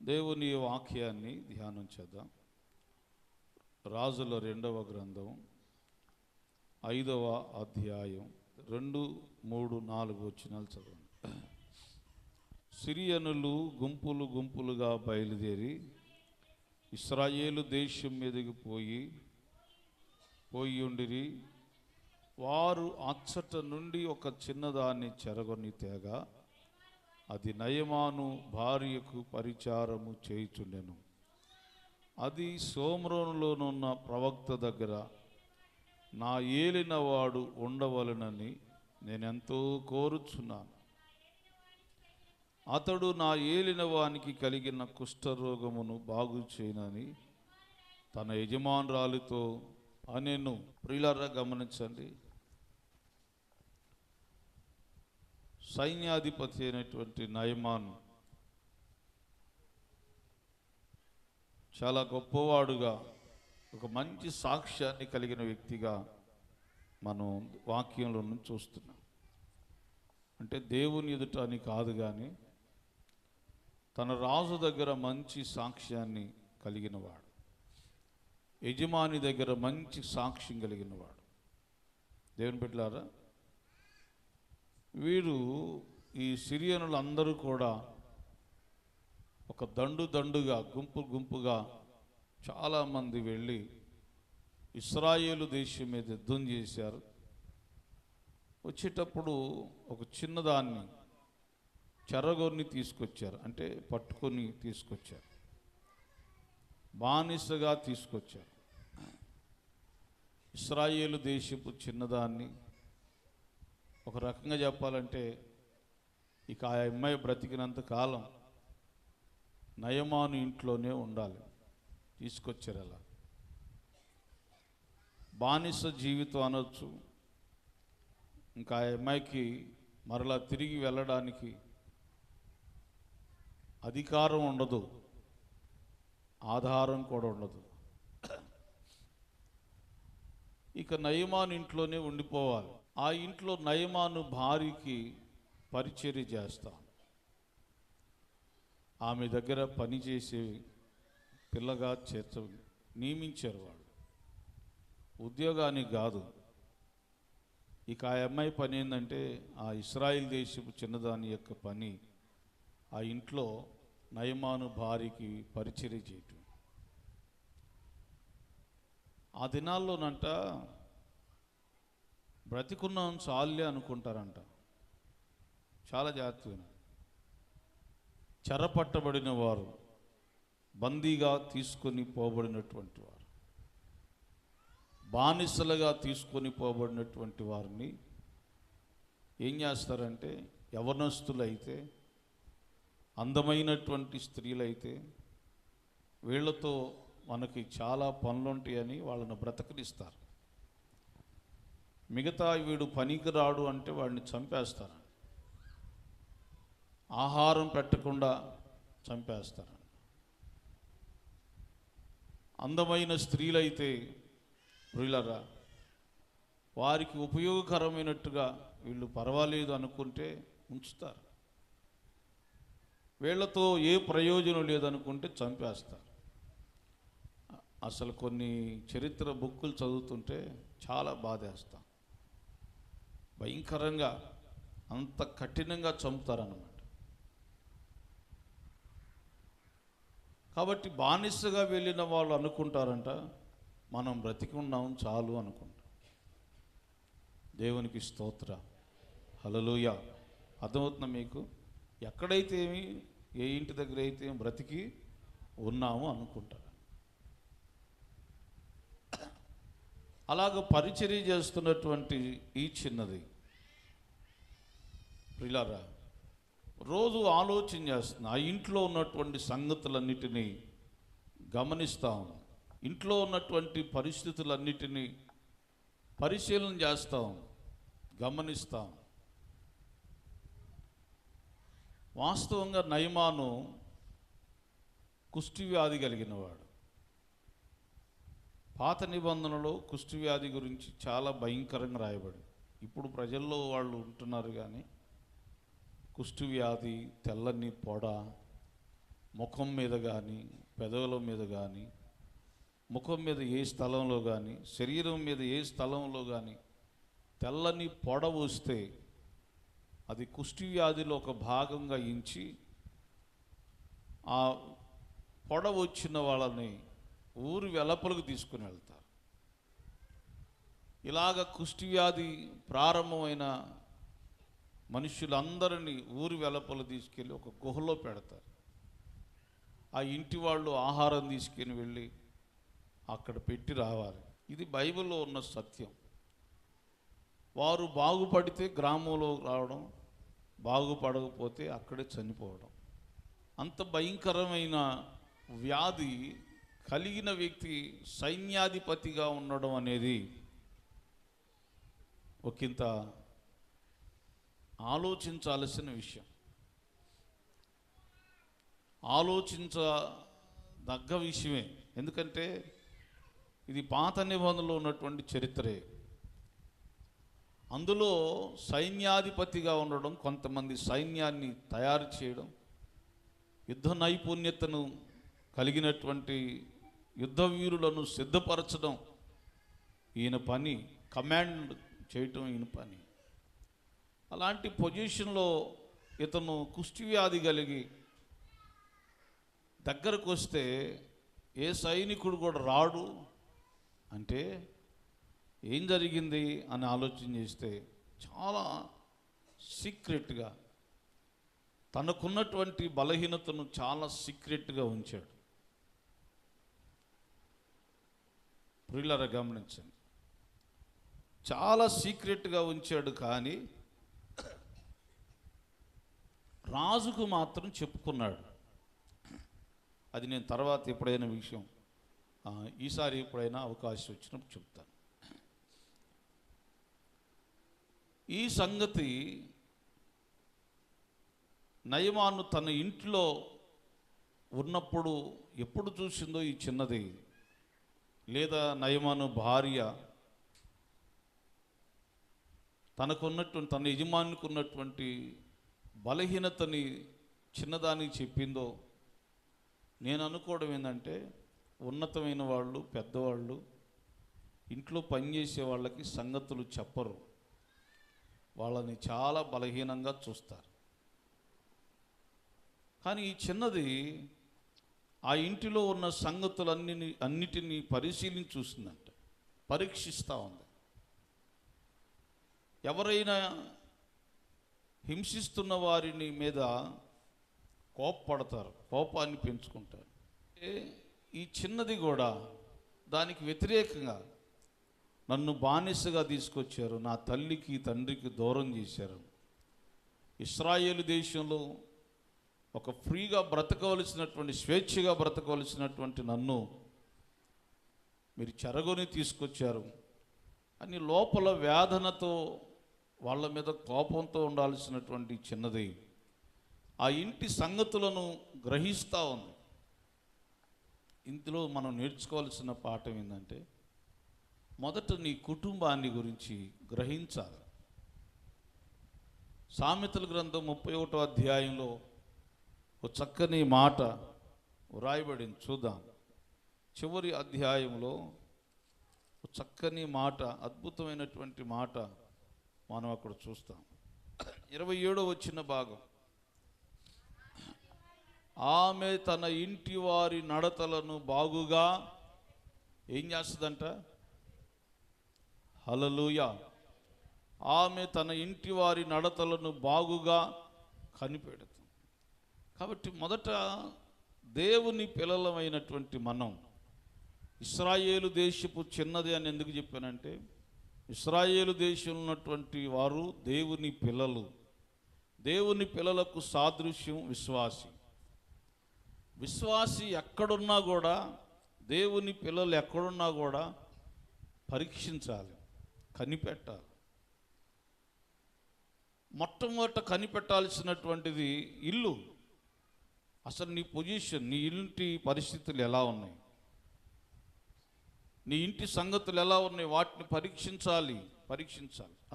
దేవుని వాక్యాన్ని ధ్యానం చేద్దాం. రాజుల 2వ గ్రంథం 5వ అధ్యాయం 2, 3, 4 వచనాలు చదవండి. సిరియనులు గుంపులు గుంపులుగా బయలుదేరి ఇశ్రాయేలు దేశం మీదకి పోయి ఉండిరి. వారు అచ్చట నుండి ఒక చిన్నదాన్ని చెరగొని తేగా అది నయమాను భార్యకు పరిచారము చేయుచుండెను. అది సోమ్రోనులోనున్న ప్రవక్త దగ్గర నా ఏలినవాడు ఉండవలెనని నేనెంతో కోరుచున్నాను. అతడు నా ఏలినవానికి కలిగిన కుష్ఠరోగమును బాగు చేయనని తన యజమానురాలితో అనెను. ప్రియులారా గమనించండి, సైన్యాధిపతి అయినటువంటి నయమాను చాలా గొప్పవాడుగా, ఒక మంచి సాక్ష్యాన్ని కలిగిన వ్యక్తిగా మనం వాక్యంలో నుంచి చూస్తున్నాం. అంటే దేవుని ఎదుట అని కాదు, కానీ తన రాజు దగ్గర మంచి సాక్ష్యాన్ని కలిగినవాడు, యజమాని దగ్గర మంచి సాక్ష్యం కలిగినవాడు. దేవుని బిడ్డలారా, వీరు ఈ సిరియనులందరూ కూడా ఒక దండుగా గుంపుగా చాలామంది వెళ్ళి ఇశ్రాయేలు దేశం మీద యుద్ధం చేశారు. వచ్చేటప్పుడు ఒక చిన్నదాన్ని చెరగొని తీసుకొచ్చారు, అంటే పట్టుకొని తీసుకొచ్చారు, బానిసగా తీసుకొచ్చారు. ఇశ్రాయేలు దేశపు చిన్నదాన్ని ఒక రకంగా చెప్పాలంటే ఇక ఆ అమ్మాయి బ్రతికినంత కాలం నయమాను ఇంట్లోనే ఉండాలి. తీసుకొచ్చారు. అలా బానిస జీవితం అనొచ్చు. ఇంకా ఆ అమ్మాయికి మరలా తిరిగి వెళ్ళడానికి అధికారం ఉండదు, ఆధారం కూడా ఉండదు. ఇక నయమాను ఇంట్లోనే ఉండిపోవాలి. ఆ ఇంట్లో నయమాను భార్యకి పరిచర్య చేస్తాం. ఆమె దగ్గర పనిచేసే పిల్లగా నియమించారు వాళ్ళు, ఉద్యోగానికి కాదు. ఇక ఆ అమ్మాయి పని ఏంటంటే ఆ ఇశ్రాయేల్ దేశపు చిన్నదాని యొక్క పని ఆ ఇంట్లో నయమాను భార్యకి పరిచర్య చేయటం. ఆ దినాల్లోనంట బ్రతికున్నాం చాలే అనుకుంటారంట. చాలా జాగ్రత్తగా, చెరపట్టబడిన వారు, బందీగా తీసుకొని పోబడినటువంటి వారు, బానిసలుగా తీసుకొని పోబడినటువంటి వారిని ఏం చేస్తారంటే, యవనస్తులైతే, అందమైనటువంటి స్త్రీలైతే వీళ్ళతో మనకి చాలా పనులుంటాయని వాళ్ళని బ్రతకనిస్తారు. మిగతా వీడు పనికి రాడు అంటే వాడిని చంపేస్తారు, ఆహారం పెట్టకుండా చంపేస్తారు. అందమైన స్త్రీలైతే ప్రియులరా వారికి ఉపయోగకరమైనట్టుగా వీళ్ళు పర్వాలేదు అనుకుంటే ఉంచుతారు, వీళ్ళతో ఏ ప్రయోజనం లేదనుకుంటే చంపేస్తారు. అసలు కొన్ని చరిత్ర బుక్కులు చదువుతుంటే చాలా బాధేస్తాం. భయంకరంగా, అంత కఠినంగా చంపుతారన్నమాట. కాబట్టి బానిసగా వెళ్ళిన వాళ్ళు అనుకుంటారంట, మనం బ్రతికి ఉన్నాం చాలు అనుకుంటాం. దేవునికి స్తోత్ర, హల్లెలూయా. అర్థమవుతుందా మీకు? ఎక్కడైతే ఏమి, ఏ ఇంటి దగ్గర అయితే బ్రతికి ఉన్నాము అనుకుంటారు. అలాగ పరిచర్య చేస్తున్నటువంటి ఈ చిన్నది ప్రియులారా రోజు ఆలోచన చేస్తుంది. ఆ ఇంట్లో ఉన్నటువంటి సంగతులన్నిటినీ గమనిస్తాం, ఇంట్లో ఉన్నటువంటి పరిస్థితులన్నిటినీ పరిశీలన చేస్తాం, గమనిస్తాం. వాస్తవంగా నయమాను కుష్ఠవ్యాధి కలిగినవాడు. పాత నిబంధనలో కుష్ఠవ్యాధి గురించి చాలా భయంకరంగా రాయబడి, ఇప్పుడు ప్రజల్లో వాళ్ళు ఉంటున్నారు, కానీ కుష్ఠవ్యాధి, తెల్లని పొడ, ముఖం మీద కానీ, పెదవుల మీద కానీ, ముఖం మీద ఏ స్థలంలో కానీ, శరీరం మీద ఏ స్థలంలో కానీ తెల్లని పొడ వస్తే అది కుష్టి వ్యాధిలో ఒక భాగంగా ఎంచి ఆ పొడ వచ్చిన వాళ్ళని ఊరి వెలుపలకు తీసుకుని వెళ్తారు. ఇలాగ కుష్టి వ్యాధి ప్రారంభమైన మనుషులందరినీ ఊరి వెలుపల తీసుకెళ్ళి ఒక గుహలో పెడతారు. ఆ ఇంటి వాళ్ళు ఆహారం తీసుకుని వెళ్ళి అక్కడ పెట్టి రావాలి. ఇది బైబిల్లో ఉన్న సత్యం. వారు బాగుపడితే గ్రామంలో రావడం, బాగుపడకపోతే అక్కడే చనిపోవడం. అంత భయంకరమైన వ్యాధి కలిగిన వ్యక్తి సైన్యాధిపతిగా ఉండడం అనేది ఒకంత ఆలోచించాల్సిన విషయం, ఆలోచించదగ్గ విషయమే. ఎందుకంటే ఇది పాత నిబంధనలో ఉన్నటువంటి చరిత్రే. అందులో సైన్యాధిపతిగా ఉండడం, కొంతమంది సైన్యాన్ని తయారు చేయడం, యుద్ధ నైపుణ్యతను కలిగినటువంటి యుద్ధ వీరులను సిద్ధపరచడం ఈయన పని, కమాండ్ చేయటం ఈయన పని. అలాంటి పొజిషన్లో ఇతను కుష్టి వ్యాధి కలిగి దగ్గరకు వస్తే ఏ సైనికుడు కూడా రాడు. అంటే ఏం జరిగింది అని ఆలోచన చేస్తే చాలా సీక్రెట్గా తనకున్నటువంటి బలహీనతను చాలా సీక్రెట్గా ఉంచాడు. ప్రియులారా గమనించండి, చాలా సీక్రెట్గా ఉంచాడు. కానీ రాజుకు మాత్రం చెప్పుకున్నాడు. అది నేను తర్వాత ఎప్పుడైనా విషయం, ఈసారి ఎప్పుడైనా అవకాశం వచ్చినప్పుడు చెప్తాను. ఈ సంగతి నయమాను తన ఇంట్లో ఉన్నప్పుడు ఎప్పుడు చూసిందో ఈ చిన్నది, లేదా నయమాను భార్య తనకున్నటువంటి, తన యజమానికి ఉన్నటువంటి బలహీనతని చిన్నదానికి చెప్పిందో, నేను అనుకోవడం ఏంటంటే ఉన్నతమైన వాళ్ళు, పెద్దవాళ్ళు ఇంట్లో పనిచేసే వాళ్ళకి సంగతులు చెప్పరు, వాళ్ళని చాలా బలహీనంగా చూస్తారు. కానీ ఈ చిన్నది ఆ ఇంటిలో ఉన్న అన్నిటినీ పరిశీలించి చూసిందంట, పరీక్షిస్తూ ఉంది. ఎవరైనా హింసిస్తున్న వారిని మీద కోపపడతారు, కోపాన్ని పెంచుకుంటారు. ఈ చిన్నది కూడా దానికి వ్యతిరేకంగా, నన్ను బానిసగా తీసుకొచ్చారు, నా తల్లికి తండ్రికి దూరం చేశారు, ఇశ్రాయేలు దేశంలో ఒక ఫ్రీగా బ్రతకవలసినటువంటి, స్వేచ్ఛగా బ్రతకవలసినటువంటి నన్ను మీరు చెరగొని తీసుకొచ్చారు అని లోపల వేదనతో, వాళ్ళ మీద కోపంతో ఉండాల్సినటువంటి చిన్నది ఆ ఇంటి సంగతులను గ్రహిస్తూ ఉంది. ఇందులో మనం నేర్చుకోవాల్సిన పాఠం ఏంటంటే, మొదట నీ కుటుంబాన్ని గురించి గ్రహించాలి. సామెతల గ్రంథం 31వ అధ్యాయంలో ఒక చక్కని మాట వ్రాయబడింది, చూద్దాం. చివరి అధ్యాయంలో ఒక చక్కని మాట, అద్భుతమైనటువంటి మాట మనం అక్కడ చూస్తాం. 27వ వచ్చిన భాగం, ఆమె తన ఇంటి వారి నడతలను బాగుగా ఏం చేస్తుందంట? హల్లెలూయా. ఆమె తన ఇంటి వారి నడతలను బాగుగా కనిపెడుతుంది. కాబట్టి మొదట దేవుని పిల్లలమైనటువంటి మనం, ఇశ్రాయేలు దేశపు చిన్నది అని ఎందుకు చెప్పానంటే, ఇశ్రాయేలు దేశంలో ఉన్నటువంటి వారు దేవుని పిల్లలు. దేవుని పిల్లలకు సాదృశ్యం విశ్వాసి. విశ్వాసి ఎక్కడున్నా కూడా, దేవుని పిల్లలు ఎక్కడున్నా కూడా పరీక్షించాలి, కనిపెట్టాలి. మొట్టమొదట కనిపెట్టాల్సినటువంటిది ఇల్లు. అసలు నీ పొజిషన్, నీ ఇంటి పరిస్థితులు ఎలా ఉన్నాయి, నీ ఇంటి సంగతులు ఎలా ఉన్నాయి, వాటిని పరీక్షించాలి.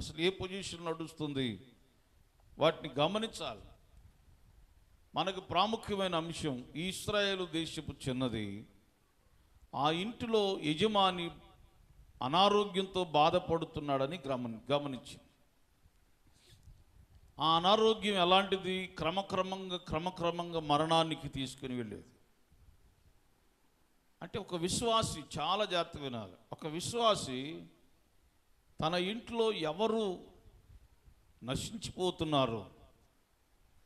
అసలు ఏ పొజిషన్ నడుస్తుంది వాటిని గమనించాలి. మనకు ప్రాముఖ్యమైన అంశం, ఇశ్రాయేలు దేశపు చిన్నది ఆ ఇంటిలో యజమాని అనారోగ్యంతో బాధపడుతున్నాడని గమనించి, ఆ అనారోగ్యం ఎలాంటిది? క్రమక్రమంగా మరణానికి తీసుకుని వెళ్ళేది. అంటే ఒక విశ్వాసి, చాలా జాగ్రత్తగా వినాలి, ఒక విశ్వాసి తన ఇంట్లో ఎవరు నశించిపోతున్నారు,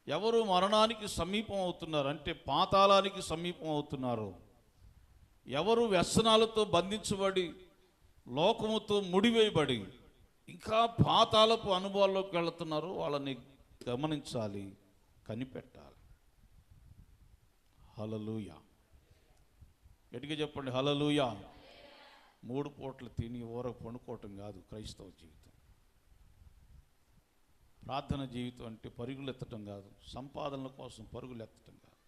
ఎవరు మరణానికి సమీపం అవుతున్నారు, అంటే పాతాళానికి సమీపం అవుతున్నారు, ఎవరు వ్యసనాలతో బంధించబడి లోకముతో ముడివేయబడి ఇంకా పాతాళపు అనుభవాల్లోకి వెళుతున్నారు, వాళ్ళని గమనించాలి, కనిపెట్టాలి. హల్లెలూయా, గట్టిగా చెప్పండి హల్లెలూయా. 3 పూటలు తిని ఊరకు పండుకోవటం కాదు క్రైస్తవ జీవితం. ప్రార్థన జీవితం అంటే పరుగులు ఎత్తటం కాదు, సంపాదనల కోసం పరుగులు ఎత్తటం కాదు.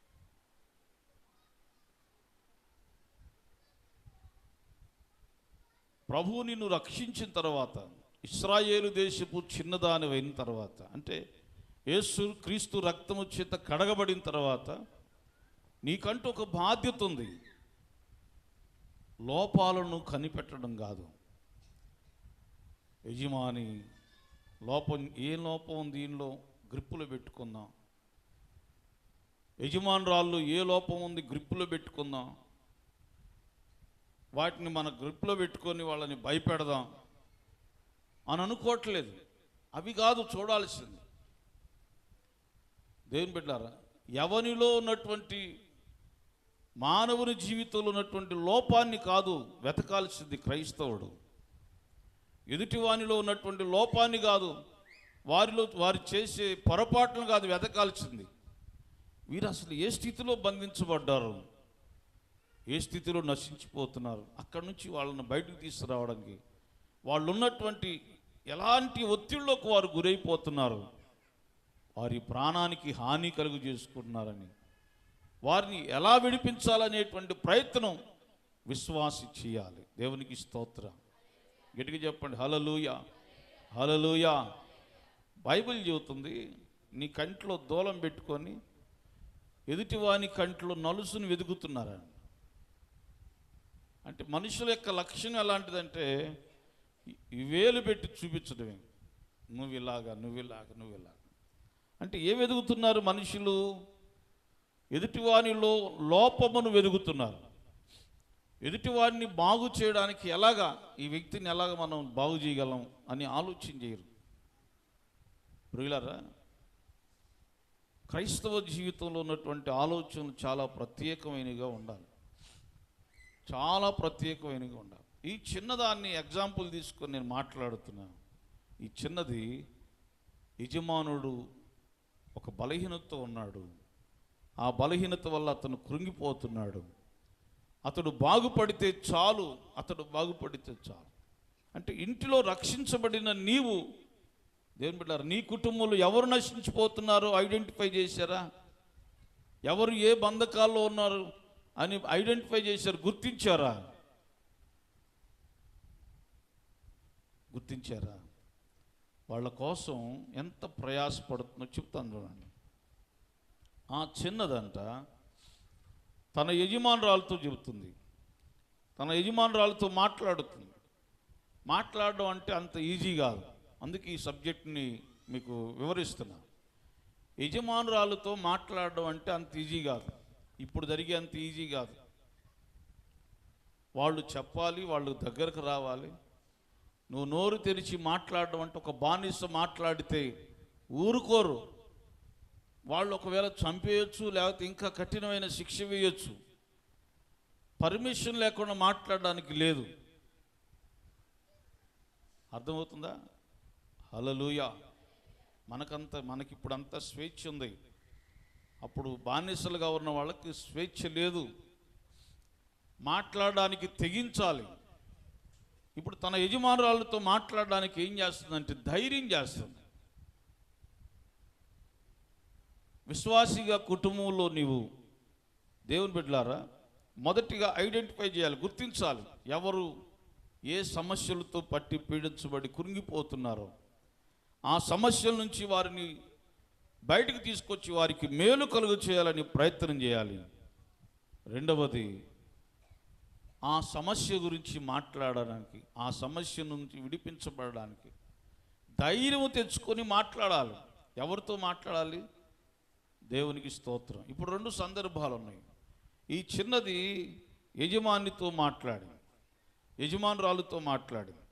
ప్రభువు నిన్ను రక్షించిన తర్వాత, ఇశ్రాయేలు దేశపు చిన్నదానివైన తర్వాత, అంటే యేసు క్రీస్తు రక్తము చేత కడగబడిన తర్వాత నీకంటూ ఒక బాధ్యత ఉంది. లోపాలను కనిపెట్టడం కాదు. యజమాని ఏ లోపం ఉంది దీనిలో గ్రిప్పులో పెట్టుకుందాం, యజమానురాళ్ళు ఏ లోపం ఉంది గ్రిప్పులో పెట్టుకుందాం, వాటిని మన గ్రిప్పులో పెట్టుకొని వాళ్ళని భయపెడదాం అని అనుకోవట్లేదు. అవి కాదు చూడాల్సింది. దేవుని బిడ్డలారా, ఎవనిలో ఉన్నటువంటి మానవుని జీవితంలో ఉన్నటువంటి లోపాన్ని కాదు వెతకాల్సింది క్రైస్తవుడు. ఎదుటివానిలో ఉన్నటువంటి లోపాన్ని కాదు, వారు చేసే పొరపాట్లను కాదు వెతకాల్సింది. వీరు అసలు ఏ స్థితిలో బంధించబడ్డారు, ఏ స్థితిలో నశించిపోతున్నారు, అక్కడి నుంచి వాళ్ళని బయటకు తీసుకురావడానికి, వాళ్ళు ఉన్నటువంటి ఎలాంటి ఒత్తిడిలోకి వారు గురైపోతున్నారు, వారి ప్రాణానికి హాని కలుగు చేసుకుంటున్నారని వారిని ఎలా విడిపించాలనేటువంటి ప్రయత్నం విశ్వాసి చేయాలి. దేవునికి స్తోత్రం. గట్టిగా చెప్పండి హల్లెలూయా, హల్లెలూయా. బైబిల్ చెబుతుంది, నీ కంట్లో దూలం పెట్టుకొని ఎదుటివాని కంట్లో నలుసును వెతుకుతున్నారని. అంటే మనుషుల యొక్క లక్షణం ఎలాంటిదంటే ఈ వేలు పెట్టి చూపించడమే, నువ్వు ఇలాగా. అంటే ఏం వెతుకుతున్నారు మనుషులు? ఎదుటివానిలో లోపమును వెతుకుతున్నారు. ఎదుటివాడిని బాగు చేయడానికి ఎలాగా, ఈ వ్యక్తిని ఎలాగ మనం బాగు చేయగలం అని ఆలోచన చేయరు. ప్రియులారా, క్రైస్తవ జీవితంలో ఉన్నటువంటి ఆలోచనలు చాలా ప్రత్యేకమైనవిగా ఉండాలి, చాలా ప్రత్యేకమైనవిగా ఉండాలి. ఈ చిన్నదాన్ని ఎగ్జాంపుల్ తీసుకొని నేను మాట్లాడుతున్నాను. ఈ చిన్నది, యజమానుడు ఒక బలహీనతతో ఉన్నాడు, ఆ బలహీనత వల్ల అతను కృంగిపోతున్నాడు. అతడు బాగుపడితే చాలు. అంటే ఇంటిలో రక్షించబడిన నీవు, దేవుని బిడ్డలారా, నీ కుటుంబంలో ఎవరు నశించిపోతున్నారో ఐడెంటిఫై చేశారా? ఎవరు ఏ బంధకాల్లో ఉన్నారు అని ఐడెంటిఫై చేశారు, గుర్తించారా? వాళ్ళ కోసం ఎంత ప్రయాసపడుతుందో చెప్తాను చూడండి. ఆ చిన్నదంట తన యజమానురాలతో చెబుతుంది, తన యజమానురాలతో మాట్లాడడం అంటే అంత ఈజీ కాదు. అందుకే ఈ సబ్జెక్ట్ని మీకు వివరిస్తున్నా. యజమానురాలతో మాట్లాడడం అంటే అంత ఈజీ కాదు, ఇప్పుడు జరిగే అంత ఈజీ కాదు. వాళ్ళు చెప్పాలి, వాళ్ళు దగ్గరకు రావాలి. నువ్వు నోరు తెరిచి మాట్లాడడం అంటే, ఒక బానిస మాట్లాడితే ఊరుకోరు. వాళ్ళు ఒకవేళ చంపేయచ్చు, లేకపోతే ఇంకా కఠినమైన శిక్ష వేయచ్చు. పర్మిషన్ లేకుండా మాట్లాడడానికి లేదు. అర్థమవుతుందా? హల్లెలూయా. మనకిప్పుడు అంత స్వేచ్ఛ ఉంది. అప్పుడు బానిసలుగా ఉన్న వాళ్ళకి స్వేచ్ఛ లేదు, మాట్లాడడానికి తెగించాలి. ఇప్పుడు తన యజమానురాలతో మాట్లాడడానికి ఏం చేస్తుందంటే ధైర్యం చేస్తుంది. విశ్వాసిగా కుటుంబంలో నీవు, దేవుని బిడ్డలారా, మొదటిగా ఐడెంటిఫై చేయాలి, గుర్తించాలి ఎవరు ఏ సమస్యలతో పట్టి పీడించబడి కృంగిపోతున్నారో. ఆ సమస్యల నుంచి వారిని బయటికి తీసుకొచ్చి వారికి మేలు కలుగు చేయాలని ప్రయత్నం చేయాలి. రెండవది, ఆ సమస్య గురించి మాట్లాడడానికి, ఆ సమస్య నుంచి విడిపించబడడానికి ధైర్యం తెచ్చుకొని మాట్లాడాలి. ఎవరితో మాట్లాడాలి? దేవునికి స్తోత్రం. ఇప్పుడు రెండు సందర్భాలు ఉన్నాయి. ఈ చిన్నది యజమానితో మాట్లాడింది, యజమానురాలుతో మాట్లాడింది.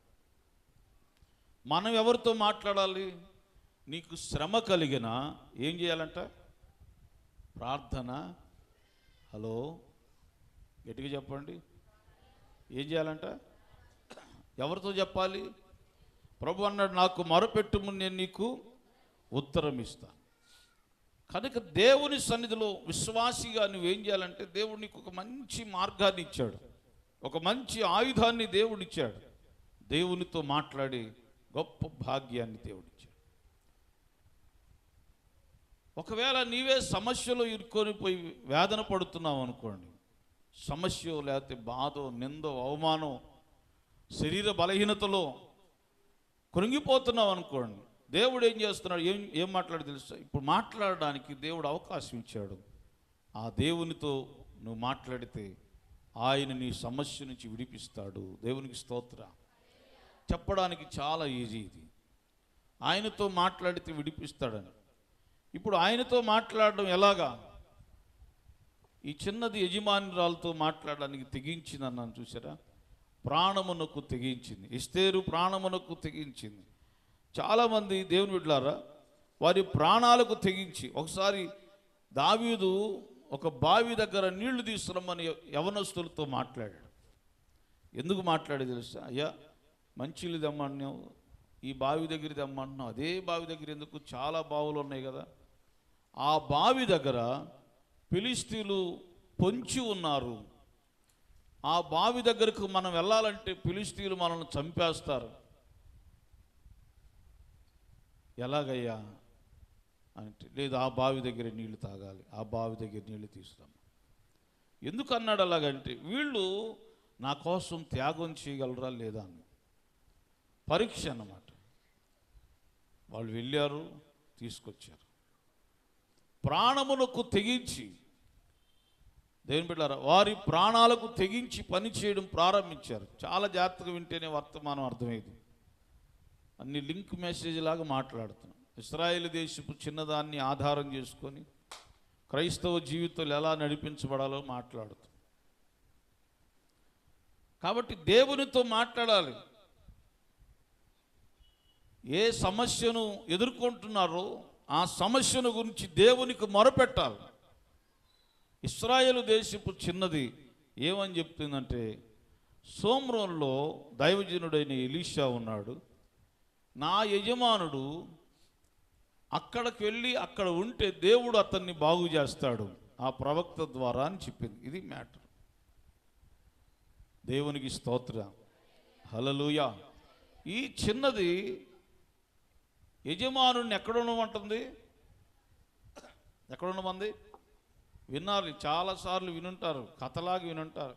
మనం ఎవరితో మాట్లాడాలి? నీకు శ్రమ కలిగిన ఏం చేయాలంట? ప్రార్థన. హలో, గట్టిగా చెప్పండి. ఏం చేయాలంట? ఎవరితో చెప్పాలి? ప్రభు అన్నాడు, నాకు మొరపెట్టుము, నేను నీకు ఉత్తరం ఇస్తాను. కనుక దేవుని సన్నిధిలో విశ్వాసిగా నువ్వేం చేయాలంటే, దేవుడు నీకు ఒక మంచి మార్గాన్ని ఇచ్చాడు, ఒక మంచి ఆయుధాన్ని దేవుడు ఇచ్చాడు. దేవునితో మాట్లాడి గొప్ప భాగ్యాన్ని దేవుడిచ్చాడు. ఒకవేళ నీవే సమస్యలో ఇరుక్కొని పోయి వేదన పడుతున్నావు అనుకోండి, సమస్య లేకపోతే బాధో, నిందో, అవమానం, శరీర బలహీనతలో కృంగిపోతున్నావు అనుకోండి, దేవుడు ఏం చేస్తున్నాడు? ఏం మాట్లాడి తెలుసా? ఇప్పుడు మాట్లాడడానికి దేవుడు అవకాశం ఇచ్చాడు. ఆ దేవునితో నువ్వు మాట్లాడితే ఆయన నీ సమస్య నుంచి విడిపిస్తాడు. దేవునికి స్తోత్రం. చెప్పడానికి చాలా ఈజీ ఇది, ఆయనతో మాట్లాడితే విడిపిస్తాడని. ఇప్పుడు ఆయనతో మాట్లాడడం ఎలాగా? ఈ చిన్నది యజమానురాలతో మాట్లాడడానికి తెగించింది అన్నాను చూసారా? ప్రాణమునకు తెగించింది. ఎస్తేరు ప్రాణమునకు తెగించింది. చాలామంది దేవుని బిడ్డలారా వారి ప్రాణాలకు తెగించి, ఒకసారి దావీదు ఒక బావి దగ్గర నీళ్లు తీసుకురమ్మని యవనస్తులతో మాట్లాడాడు. ఎందుకు మాట్లాడి తెలుసా? అయ్యా, మంచిలు తెమ్మన్నావు, ఈ బావి దగ్గర తెమ్మంటున్నావు, అదే బావి దగ్గర ఎందుకు? చాలా బావులు ఉన్నాయి కదా. ఆ బావి దగ్గర ఫిలిష్తీయులు పొంచి ఉన్నారు. ఆ బావి దగ్గరకు మనం వెళ్ళాలంటే ఫిలిష్తీయులు మనల్ని చంపేస్తారు. ఎలాగయ్యా అంటే, లేదు, ఆ బావి దగ్గర నీళ్లు తాగాలి, ఆ బావి దగ్గర నీళ్లు తీసుకురాము. ఎందుకు అన్నాడు అలాగంటే, వీళ్ళు నా కోసం త్యాగం చేయగలరా లేదా అని పరీక్ష అన్నమాట. వాళ్ళు వెళ్ళారు, తీసుకొచ్చారు. ప్రాణములకు తెగించి, దేవుని బిడ్డలారా, వారి ప్రాణాలకు తెగించి పని చేయడం ప్రారంభించారు. చాలా జాగ్రత్తగా వింటేనే వర్తమానం అర్థమైంది. అన్ని లింక్ మెసేజ్ లాగా మాట్లాడుతున్నాం. ఇశ్రాయేలు దేశపు చిన్నదాన్ని ఆధారం చేసుకొని క్రైస్తవ జీవితాలు ఎలా నడిపించబడాలో మాట్లాడుతాం. కాబట్టి దేవునితో మాట్లాడాలి. ఏ సమస్యను ఎదుర్కొంటున్నారో ఆ సమస్యను గురించి దేవునికి మొరపెట్టాలి. ఇశ్రాయేలు దేశపు చిన్నది ఏమని చెప్తుందంటే, సోమ్రోన్లో దైవజనుడైన ఎలీషా ఉన్నాడు, నా యజమానుడు అక్కడికి వెళ్ళి అక్కడ ఉంటే దేవుడు అతన్ని బాగు చేస్తాడు ఆ ప్రవక్త ద్వారా అని చెప్పింది. ఇది మ్యాటర్. దేవునికి స్తోత్రం. హల్లెలూయా. ఈ చిన్నది యజమానుడిని ఎక్కడ ఉండమంటుంది? ఎక్కడ ఉండమంది? వినాలి, చాలాసార్లు వినుంటారు, కథలాగా వినుంటారు.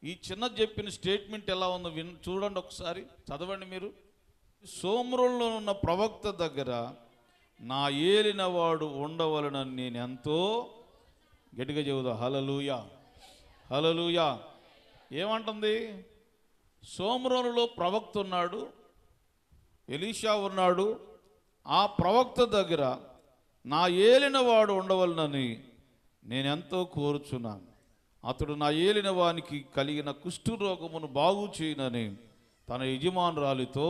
ఈ చిన్నది చెప్పిన స్టేట్మెంట్ ఎలా ఉందో చూడండి ఒకసారి, చదవండి మీరు. సోమ్రోన్లో ఉన్న ప్రవక్త దగ్గర నా ఏలినవాడు ఉండవలనని నేను ఎంతో, గట్టిగా చెబుదా, హల్లెలూయా, హల్లెలూయా. ఏమంటుంది? సోమ్రోనులో ప్రవక్త ఉన్నాడు, ఎలీషా ఉన్నాడు. ఆ ప్రవక్త దగ్గర నా ఏలినవాడు ఉండవలనని నేనెంతో కోరుచున్నాను. అతడు నా ఏలిన వానికి కలిగిన కుష్ఠరోగమును బాగు చేయనని తన యజమానురాలితో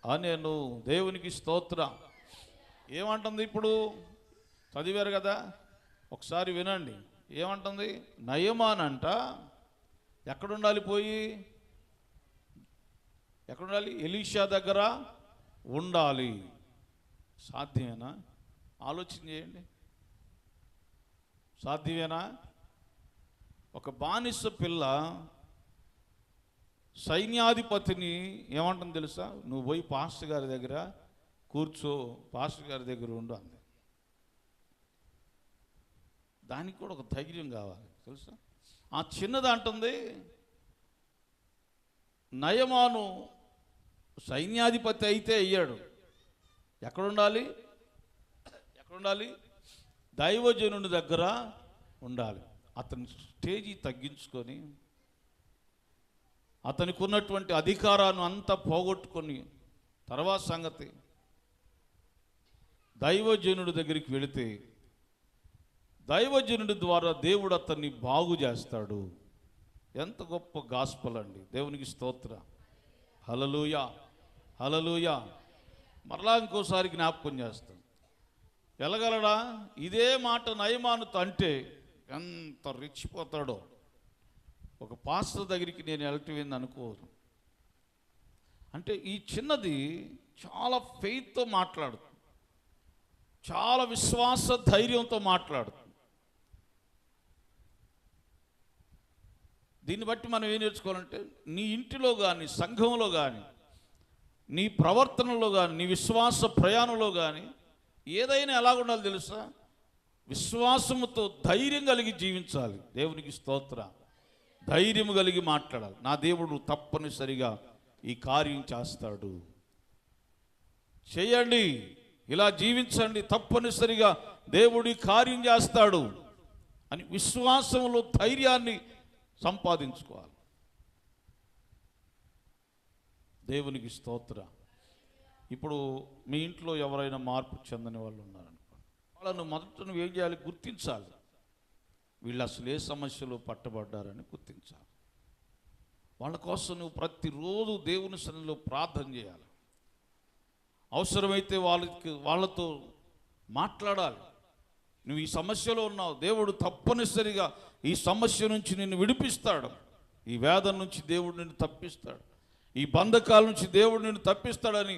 అనేను. దేవునికి స్తోత్రం. ఏమంటుంది? ఇప్పుడు చదివారు కదా, ఒకసారి వినండి. ఏమంటుంది? నయమాన్ అంట ఎక్కడుండాలి? పోయి ఎక్కడుండాలి? ఎలీషా దగ్గర ఉండాలి. సాధ్యమేనా? ఆలోచన చేయండి. సాధ్యమేనా? ఒక బానిస పిల్ల సైన్యాధిపతిని ఏమంటుంది తెలుసా? నువ్వు పోయి పాస్టర్ గారి దగ్గర కూర్చో, పాస్టర్ గారి దగ్గర ఉండు అంది. దానికి కూడా ఒక ధైర్యం కావాలి తెలుసా. ఆ చిన్నది అంటుంది, నయమాను సైన్యాధిపతి అయితే అయ్యాడు, ఎక్కడుండాలి? ఎక్కడ ఉండాలి? దైవజనుని దగ్గర ఉండాలి. అతని స్టేజీ తగ్గించుకొని అతనికి ఉన్నటువంటి అధికారాన్ని అంతా పోగొట్టుకొని తర్వాత సంగతి దైవజనుడి దగ్గరికి వెళితే దైవజనుడి ద్వారా దేవుడు అతన్ని బాగు చేస్తాడు. ఎంత గొప్ప గాస్పల్ అండి! దేవునికి స్తోత్ర. హల్లెలూయా, హల్లెలూయా. మరలా ఇంకోసారి జ్ఞాపకం చేస్తాం. వెళ్ళగలడా? ఇదే మాట నయమానుతో అంటే ఎంత రెచ్చిపోతాడో. ఒక పాస్టర్ దగ్గరికి నేను వెళ్ళటం అనుకోను. అంటే ఈ చిన్నది చాలా ఫెయిత్తో మాట్లాడుతుంది, చాలా విశ్వాస ధైర్యంతో మాట్లాడుతుంది. దీన్ని బట్టి మనం ఏం నేర్చుకోవాలంటే, నీ ఇంటిలో కానీ, సంఘంలో కానీ, నీ ప్రవర్తనలో కానీ, నీ విశ్వాస ప్రయాణంలో కానీ ఏదైనా ఎలా ఉండాలి తెలుసా? విశ్వాసముతో ధైర్యం కలిగి జీవించాలి. దేవునికి స్తోత్ర. ధైర్యం కలిగి మాట్లాడాలి. నా దేవుడు తప్పనిసరిగా ఈ కార్యం చేస్తాడు, చేయండి, ఇలా జీవించండి, తప్పనిసరిగా దేవుడి కార్యం చేస్తాడు అని విశ్వాసంలో ధైర్యాన్ని సంపాదించుకోవాలి. దేవునికి స్తోత్ర. ఇప్పుడు మీ ఇంట్లో ఎవరైనా మార్పు చెందని వాళ్ళు ఉన్నారనుకోండి, వాళ్ళను మొదట నువ్వు ఏం చేయాలి? గుర్తించాలి. వీళ్ళు అసలు ఏ సమస్యలు పట్టబడ్డారని గుర్తించాలి. వాళ్ళ కోసం నువ్వు ప్రతిరోజు దేవుని సన్నిధిలో ప్రార్థన చేయాలి. అవసరమైతే వాళ్ళతో మాట్లాడాలి. నువ్వు ఈ సమస్యలో ఉన్నావు, దేవుడు తప్పనిసరిగా ఈ సమస్య నుంచి నిన్ను విడిపిస్తాడు, ఈ వేదన నుంచి దేవుడు నిన్ను తప్పిస్తాడు, ఈ బంధకాల నుంచి దేవుడు నిన్ను తప్పిస్తాడని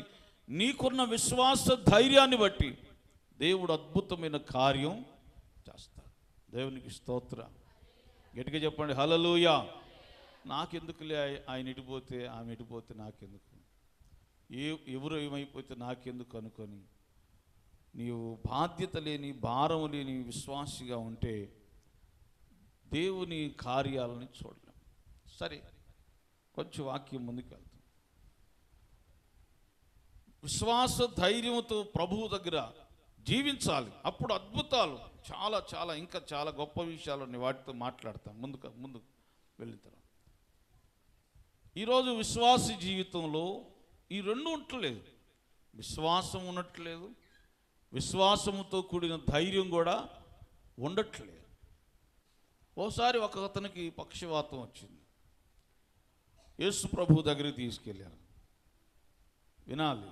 నీకున్న విశ్వాస ధైర్యాన్ని బట్టి దేవుడు అద్భుతమైన కార్యం చేస్తాడు. దేవునికి స్తోత్ర. గట్టిగా చెప్పండి హల్లెలూయా. నాకెందుకులే, ఆయన ఇటుపోతే ఆమె ఇటుపోతే నాకెందుకు, ఎవరు ఏమైపోతే నాకెందుకు అనుకొని నీవు బాధ్యత లేని, భారం లేని విశ్వాసిగా ఉంటే దేవుని కార్యాలని చూడలేం. సరే, కొంచెం వాక్యం ముందుకు వెళ్తాం. విశ్వాస ధైర్యంతో ప్రభువు దగ్గర జీవించాలి. అప్పుడు అద్భుతాలు చాలా చాలా ఇంకా చాలా గొప్ప విషయాలు వాటితో మాట్లాడతాం ముందుకు వెళ్ళిన తర్వాత. ఈరోజు విశ్వాస జీవితంలో ఈ రెండు ఉండట్లేదు. విశ్వాసం ఉండట్లేదు, విశ్వాసంతో కూడిన ధైర్యం కూడా ఉండట్లేదు. ఓసారి ఒక అతనికి పక్షవాతం వచ్చింది. యేసు ప్రభు దగ్గరికి తీసుకెళ్ళారు. వినాలి,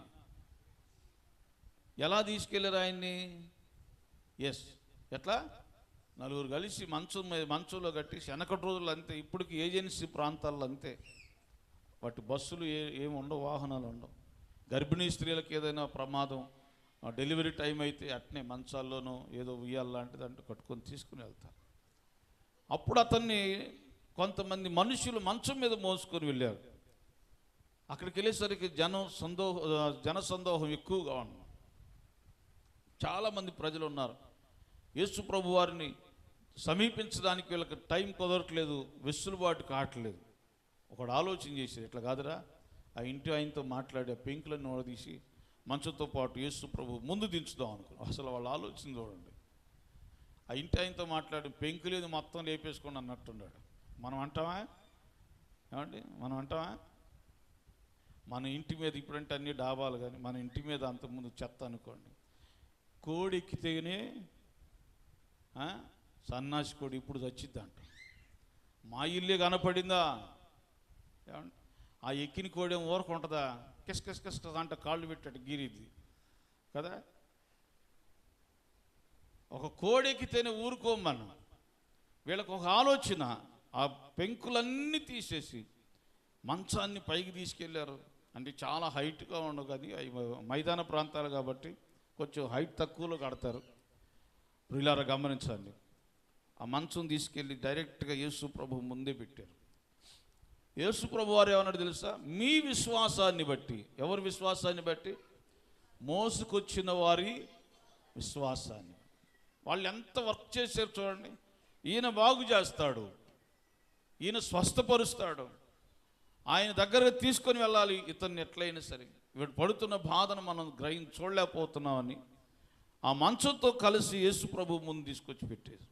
ఎలా తీసుకెళ్ళారు ఆయన్ని? ఎట్లా? నలుగురు కలిసి మంచంలో కట్టి, వెనకటి రోజులు అంతే, ఇప్పటికి ఏజెన్సీ ప్రాంతాల్లో అంతే, వాటి బస్సులు ఏమి ఉండవు, వాహనాలు ఉండవు. గర్భిణీ స్త్రీలకు ఏదైనా ప్రమాదం, డెలివరీ టైం అయితే అట్నే మంచాల్లోనూ ఏదో ఉయ్యాల లాంటిది అంటూ కట్టుకొని తీసుకుని వెళ్తారు. అప్పుడు అతన్ని కొంతమంది మనుషులు మంచం మీద మోసుకొని వెళ్ళారు. అక్కడికి వెళ్ళేసరికి జన సందోహం ఎక్కువగా ఉంది. చాలామంది ప్రజలు ఉన్నారు. యేసు ప్రభు వారిని సమీపించడానికి వీళ్ళకి టైం కుదరట్లేదు, వెసులుబాటు కావట్లేదు. ఒకడు ఆలోచన చేశారు, ఇట్లా కాదురా, ఆ ఇంటి ఆయనతో మాట్లాడి ఆ పెంకులను ఓడదీసి మంచంతో పాటు యేసు ప్రభు ముందు దించుదాం అనుకున్నాం. అసలు వాళ్ళ ఆలోచన చూడండి. ఆ ఇంటి ఆయనతో మాట్లాడి పెంకులేదు మొత్తం లేపేసుకోండి అన్నట్టున్నాడు. మనం అంటామా? ఏమండి, మనం అంటామా? మన ఇంటి మీద ఇప్పుడంటే అన్ని డాబాలు, కానీ మన ఇంటి మీద అంతకుముందు చెత్త అనుకోండి. కోడి ఎక్కితేనే సన్నాసి కోడి ఇప్పుడు చచ్చిద్ది అంట. మా ఇల్లే కనపడిందా? ఏమండి, ఆ ఎక్కిన కోడి ఏం ఊరకుంటుందా? కిస్ అంట కాళ్ళు పెట్టాడు గిరిది కదా. ఒక కోడి ఎక్కితేనే ఊరుకోమను. వీళ్ళకు ఒక ఆలోచన, ఆ పెంకులన్నీ తీసేసి మంచాన్ని పైకి తీసుకెళ్ళారు. అంటే చాలా హైట్గా ఉండవు, కానీ అవి మైదాన ప్రాంతాలు కాబట్టి కొంచెం హైట్ తక్కువలో కడతారు. ప్రియులారా గమనించండి, ఆ మంచం తీసుకెళ్ళి డైరెక్ట్గా యేసు ప్రభు ముందే పెట్టారు. యేసు ప్రభు వారు ఏమన్నాడు తెలుసా? మీ విశ్వాసాన్ని బట్టి. ఎవరి విశ్వాసాన్ని బట్టి? మోసుకొచ్చిన వారి విశ్వాసాన్ని. వాళ్ళు ఎంత వర్క్ చేశారు చూడండి. ఈయన బాగు చేస్తాడు, ఈయన స్వస్థపరుస్తాడు, ఆయన దగ్గరకు తీసుకొని వెళ్ళాలి ఇతన్ని ఎట్లయినా సరే. వీడు పడుతున్న బాధను మనం చూడలేకపోతున్నామని ఆ మంచంతో కలిసి యేసు ప్రభు ముందు తీసుకొచ్చి పెట్టారు.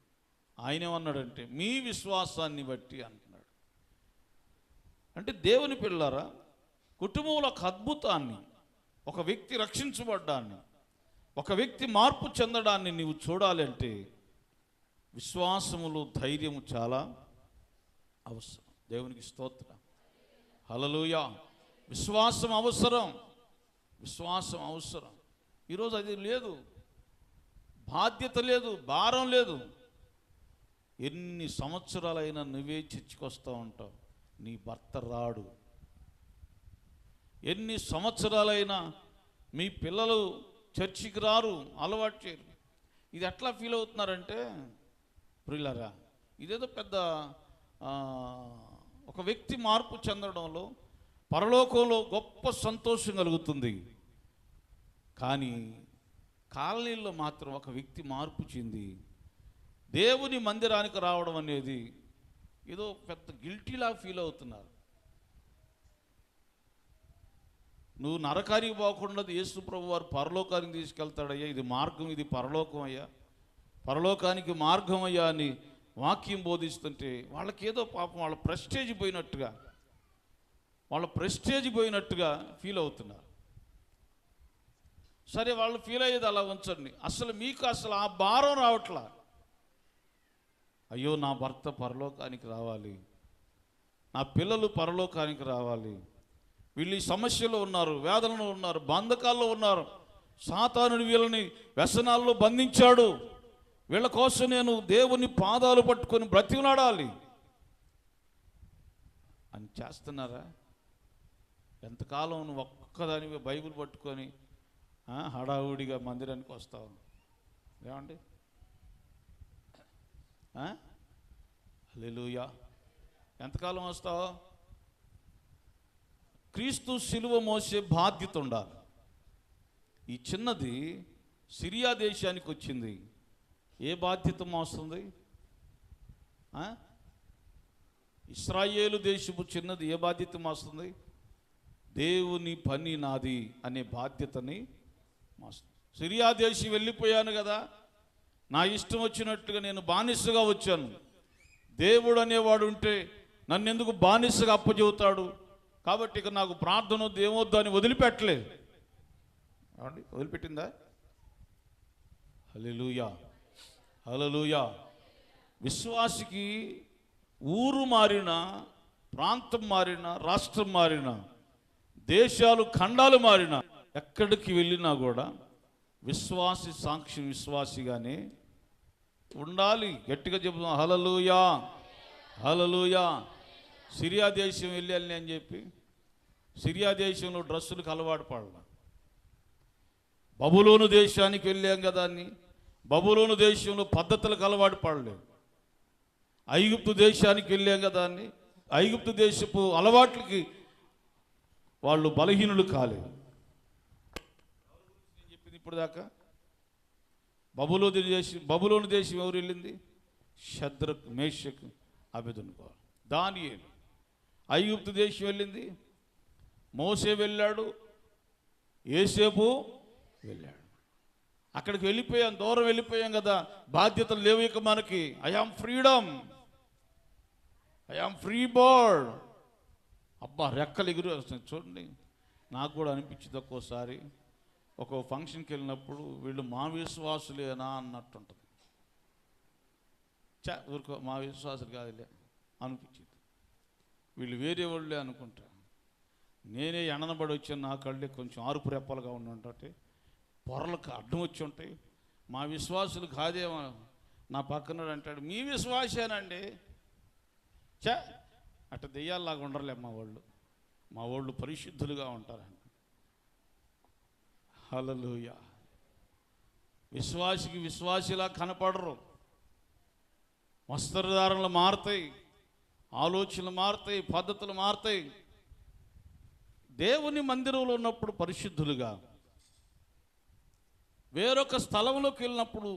ఆయన ఏమన్నాడంటే మీ విశ్వాసాన్ని బట్టి అంటున్నాడు. అంటే దేవుని పిల్లారా, కుటుంబంలో ఒక అద్భుతాన్ని, ఒక వ్యక్తి రక్షించబడ్డాన్ని, ఒక వ్యక్తి మార్పు చెందడాన్ని నీవు చూడాలి అంటే విశ్వాసములో ధైర్యము చాలా అవసరం. దేవునికి స్తోత్రం, హల్లెలూయా. విశ్వాసం అవసరం, విశ్వాసం అవసరం. ఈరోజు అది లేదు, బాధ్యత లేదు, భారం లేదు. ఎన్ని సంవత్సరాలైనా నువ్వే చర్చికి వస్తూ ఉంటావు, నీ భర్త రాడు. ఎన్ని సంవత్సరాలైనా మీ పిల్లలు చర్చికి రారు, అలవాటు చేయరు. ఇది ఎట్లా ఫీల్ అవుతున్నారంటే ప్రియులారా, ఇదేదో పెద్ద ఒక వ్యక్తి మార్పు చెందడంలో పరలోకంలో గొప్ప సంతోషం కలుగుతుంది. కానీ కాలనీలో మాత్రం ఒక వ్యక్తి మార్పు చెంది దేవుని మందిరానికి రావడం అనేది ఏదో పెద్ద గిల్టీలా ఫీల్ అవుతున్నారు. నువ్వు నరకానికి పోకుండా యేసు ప్రభు వారు పరలోకానికి తీసుకెళ్తాడయ్యా, ఇది మార్గం, ఇది పరలోకం అయ్యా, పరలోకానికి మార్గం అయ్యా అని వాక్యం బోధిస్తుంటే వాళ్ళకేదో పాపం వాళ్ళ ప్రెస్టేజ్ పోయినట్టుగా ఫీల్ అవుతున్నారు. సరే, వాళ్ళు ఫీల్ అయ్యేది అలా ఉంచండి. అసలు మీకు అసలు ఆ భారం రావట్లా. అయ్యో, నా భర్త పరలోకానికి రావాలి, నా పిల్లలు పరలోకానికి రావాలి, వీళ్ళు ఈ సమస్యలో ఉన్నారు, వేదనలో ఉన్నారు, బంధకాల్లో ఉన్నారు, సాతానుడు వీళ్ళని వ్యసనాల్లో బంధించాడు, వీళ్ళ కోసం నేను దేవుని పాదాలు పట్టుకొని బ్రతిమలాడాలి అని చేస్తున్నారా? ఎంతకాలం నువ్వు ఒక్కదానివి బైబిల్ పట్టుకొని హడావుడిగా మందిరానికి వస్తావు? ఏమండి, హల్లెలూయా. ఎంతకాలం వస్తావు? క్రీస్తు శిలువ మోసే బాధ్యత ఉండాలి. ఈ చిన్నది సిరియా దేశానికి వచ్చింది, ఏ బాధ్యత మోస్తుంది? ఇశ్రాయేలు దేశపు చిన్నది ఏ బాధ్యత మోస్తుంది? దేవుని పని నాది అనే బాధ్యతని మోస్తుంది. సిరియా దేశం వెళ్ళిపోయాను కదా, నా ఇష్టం వచ్చినట్టుగా నేను బానిసగా వచ్చాను, దేవుడు అనేవాడు ఉంటే నన్ను ఎందుకు బానిసగా అప్పచెబుతాడు, కాబట్టి ఇక నాకు ప్రార్థన ఏమొద్దు అని వదిలిపెట్టలేదు. వదిలిపెట్టిందా? హల్లెలూయా, హల్లెలూయా. విశ్వాసికి ఊరు మారినా, ప్రాంతం మారినా, రాష్ట్రం మారినా, దేశాలు ఖండాలు మారినా, ఎక్కడికి వెళ్ళినా కూడా విశ్వాసి సాక్షి విశ్వాసిగానే ఉండాలి. గట్టిగా చెబుతాం, హల్లెలూయా, హల్లెలూయా. సిరియా దేశం వెళ్ళాలి అని చెప్పి సిరియా దేశంలో డ్రెస్సులకు అలవాటు పడాలి. బబులోను దేశానికి వెళ్ళాం కదా అని బబులోను దేశంలో పద్ధతులకు అలవాటు పడలేదు. ఐగుప్తు దేశానికి వెళ్ళాం కదా అని ఐగుప్తు దేశపు అలవాట్లకి వాళ్ళు బలహీనులు కాలేదు. నేను చెప్పింది ఇప్పుడు దాకా బబులోను దేశం ఎవరు వెళ్ళింది? షద్రక్, మేషక్, అబెదనెగో, దానియేలు. ఐగుప్తు దేశం వెళ్ళింది, మోసే వెళ్ళాడు, యోసేపు వెళ్ళాడు. అక్కడికి వెళ్ళిపోయాం, దూరం వెళ్ళిపోయాం కదా, బాధ్యతలు లేవు ఇక మనకి. I am freedom, I am free bird. అబ్బా, రెక్కలు ఎగురు వస్తుంది. చూడండి, నాకు కూడా అనిపించింది ఒక్కోసారి, ఒక ఫంక్షన్కి వెళ్ళినప్పుడు వీళ్ళు మా విశ్వాసులేనా అన్నట్టుంటుంది. ఊరుకో, మా విశ్వాసులు కాదులే అనిపించింది, వీళ్ళు వేరే వాళ్ళే అనుకుంటా. నేనే ఎండనబడి వచ్చాను, నా కళ్ళే కొంచెం ఆరుపు రెప్పలుగా ఉంటే పొరలకు అడ్డం వచ్చి ఉంటాయి. మా విశ్వాసులు కాదేమో. నా పక్కన అంటాడు, మీ విశ్వాసేనండి. అట్ట దెయ్యాల్లాగా ఉండరులే మా వాళ్ళు పరిశుద్ధులుగా ఉంటారండి. హల్లెలూయా. విశ్వాసికి విశ్వాసిలా కనపడరు. వస్త్రధారణలు మారుతాయి, ఆలోచనలు మారుతాయి, పద్ధతులు మారుతాయి. దేవుని మందిరంలో ఉన్నప్పుడు పరిశుద్ధులుగా, వేరొక స్థలంలోకి వెళ్ళినప్పుడు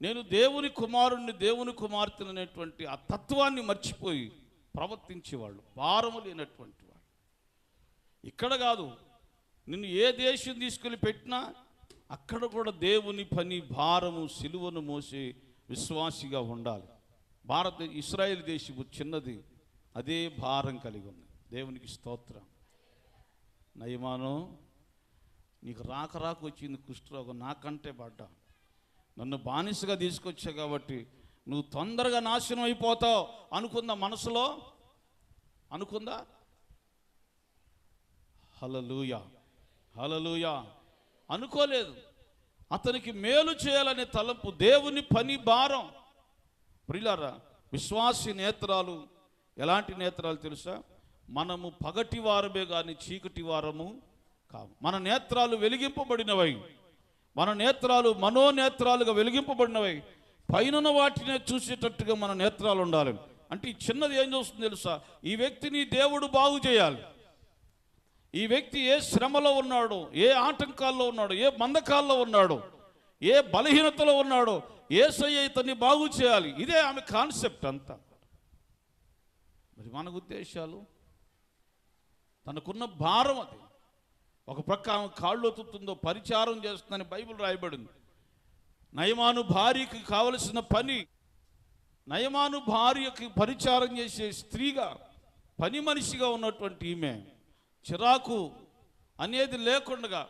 నేను దేవుని కుమారుణ్ణి, దేవుని కుమార్తెను అనేటువంటి ఆ తత్వాన్ని మర్చిపోయి ప్రవర్తించేవాళ్ళు, భారము లేనటువంటి వాళ్ళు. ఇక్కడ కాదు, నిన్ను ఏ దేశం తీసుకెళ్ళి పెట్టినా అక్కడ కూడా దేవుని పని భారము సిలువను మోసే విశ్వాసిగా ఉండాలి. ఇశ్రాయేలు దేశము చిన్నది, అదే భారం కలిగి ఉంది. దేవునికి స్తోత్రం. నయమాను, నీకు రాక వచ్చింది కుష్ఠరోగం, నాకంటే పడ్డా, నన్ను బానిసగా తీసుకొచ్చా కాబట్టి నువ్వు తొందరగా నాశనం అయిపోతావు అనుకుందా మనసులో? అనుకుందా? హల్లెలూయా, హల్లెలూయా. అనుకోలేదు. అతనికి మేలు చేయాలనే తలంపు, దేవుని పని భారం. ప్రియులారా, విశ్వాసి నేత్రాలు ఎలాంటి నేత్రాలు తెలుసా? మనము పగటి వారమే కానీ చీకటి వారము కావు. మన నేత్రాలు వెలిగింపబడినవై, మన నేత్రాలు మనోనేత్రాలుగా వెలిగింపబడినవై, పైన వాటినే చూసేటట్టుగా మన నేత్రాలు ఉండాలి. అంటే ఈ చిన్నది ఏం చూస్తుంది తెలుసా? ఈ వ్యక్తిని దేవుడు బాగు చేయాలి. ఈ వ్యక్తి ఏ శ్రమలో ఉన్నాడో, ఏ ఆటంకాల్లో ఉన్నాడో, ఏ బంధకాల్లో ఉన్నాడో, ఏ బలహీనతలో ఉన్నాడో, యేసయ్య ఇతన్ని బాగు చేయాలి. ఇదే ఆమె కాన్సెప్ట్ అంతా. మరి మన ఉద్దేశాలు, తనకున్న భారం అది. ఒక ప్రక్క ఆమె కాళ్ళు ఒత్తుతుందో, పరిచారం చేస్తుందని బైబిల్ రాయబడింది. నయమాను భార్యకి కావలసిన పని, నయమాను భార్యకి పరిచారం చేసే స్త్రీగా, పని మనిషిగా ఉన్నటువంటి ఈమె చిరాకు అనేది లేకుండా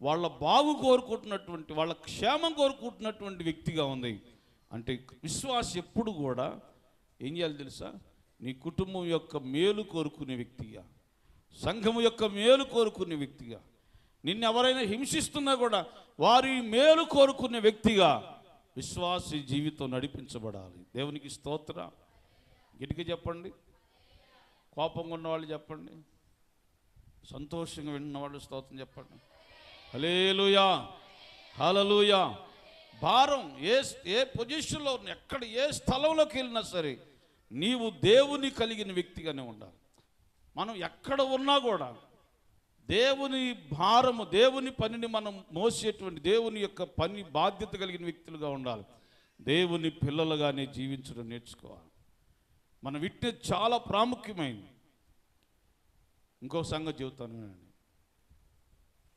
వాళ్ళ బాగు కోరుకుంటున్నటువంటి, వాళ్ళ క్షేమం కోరుకుంటున్నటువంటి వ్యక్తిగా ఉంది. అంటే విశ్వాస ఎప్పుడు కూడా ఏం చేయాలి తెలుసా? నీ కుటుంబం యొక్క మేలు కోరుకునే వ్యక్తిగా, సంఘము యొక్క మేలు కోరుకునే వ్యక్తిగా, నిన్ను ఎవరైనా హింసిస్తున్నా కూడా వారి మేలు కోరుకునే వ్యక్తిగా విశ్వాసి జీవితం నడిపించబడాలి. దేవునికి స్తోత్రం. గిటికి చెప్పండి. కోపంగా ఉన్నవాళ్ళు చెప్పండి. సంతోషంగా విన్నవాళ్ళు స్తోత్రం చెప్పండి. హల్లెలూయా, హల్లెలూయా. భారం ఏ పొజిషన్లో, ఎక్కడ ఏ స్థలంలోకి వెళ్ళినా సరే నీవు దేవుని కలిగిన వ్యక్తిగానే ఉండాలి. మనం ఎక్కడ ఉన్నా కూడా దేవుని భారము, దేవుని పనిని మనం మోసేటువంటి, దేవుని యొక్క పని బాధ్యత కలిగిన వ్యక్తులుగా ఉండాలి. దేవుని పిల్లలుగానే జీవించడం నేర్చుకోవాలి. మన విట్నెస్ చాలా ప్రాముఖ్యమైనది. ఇంకో సంగతి చెబుతాను.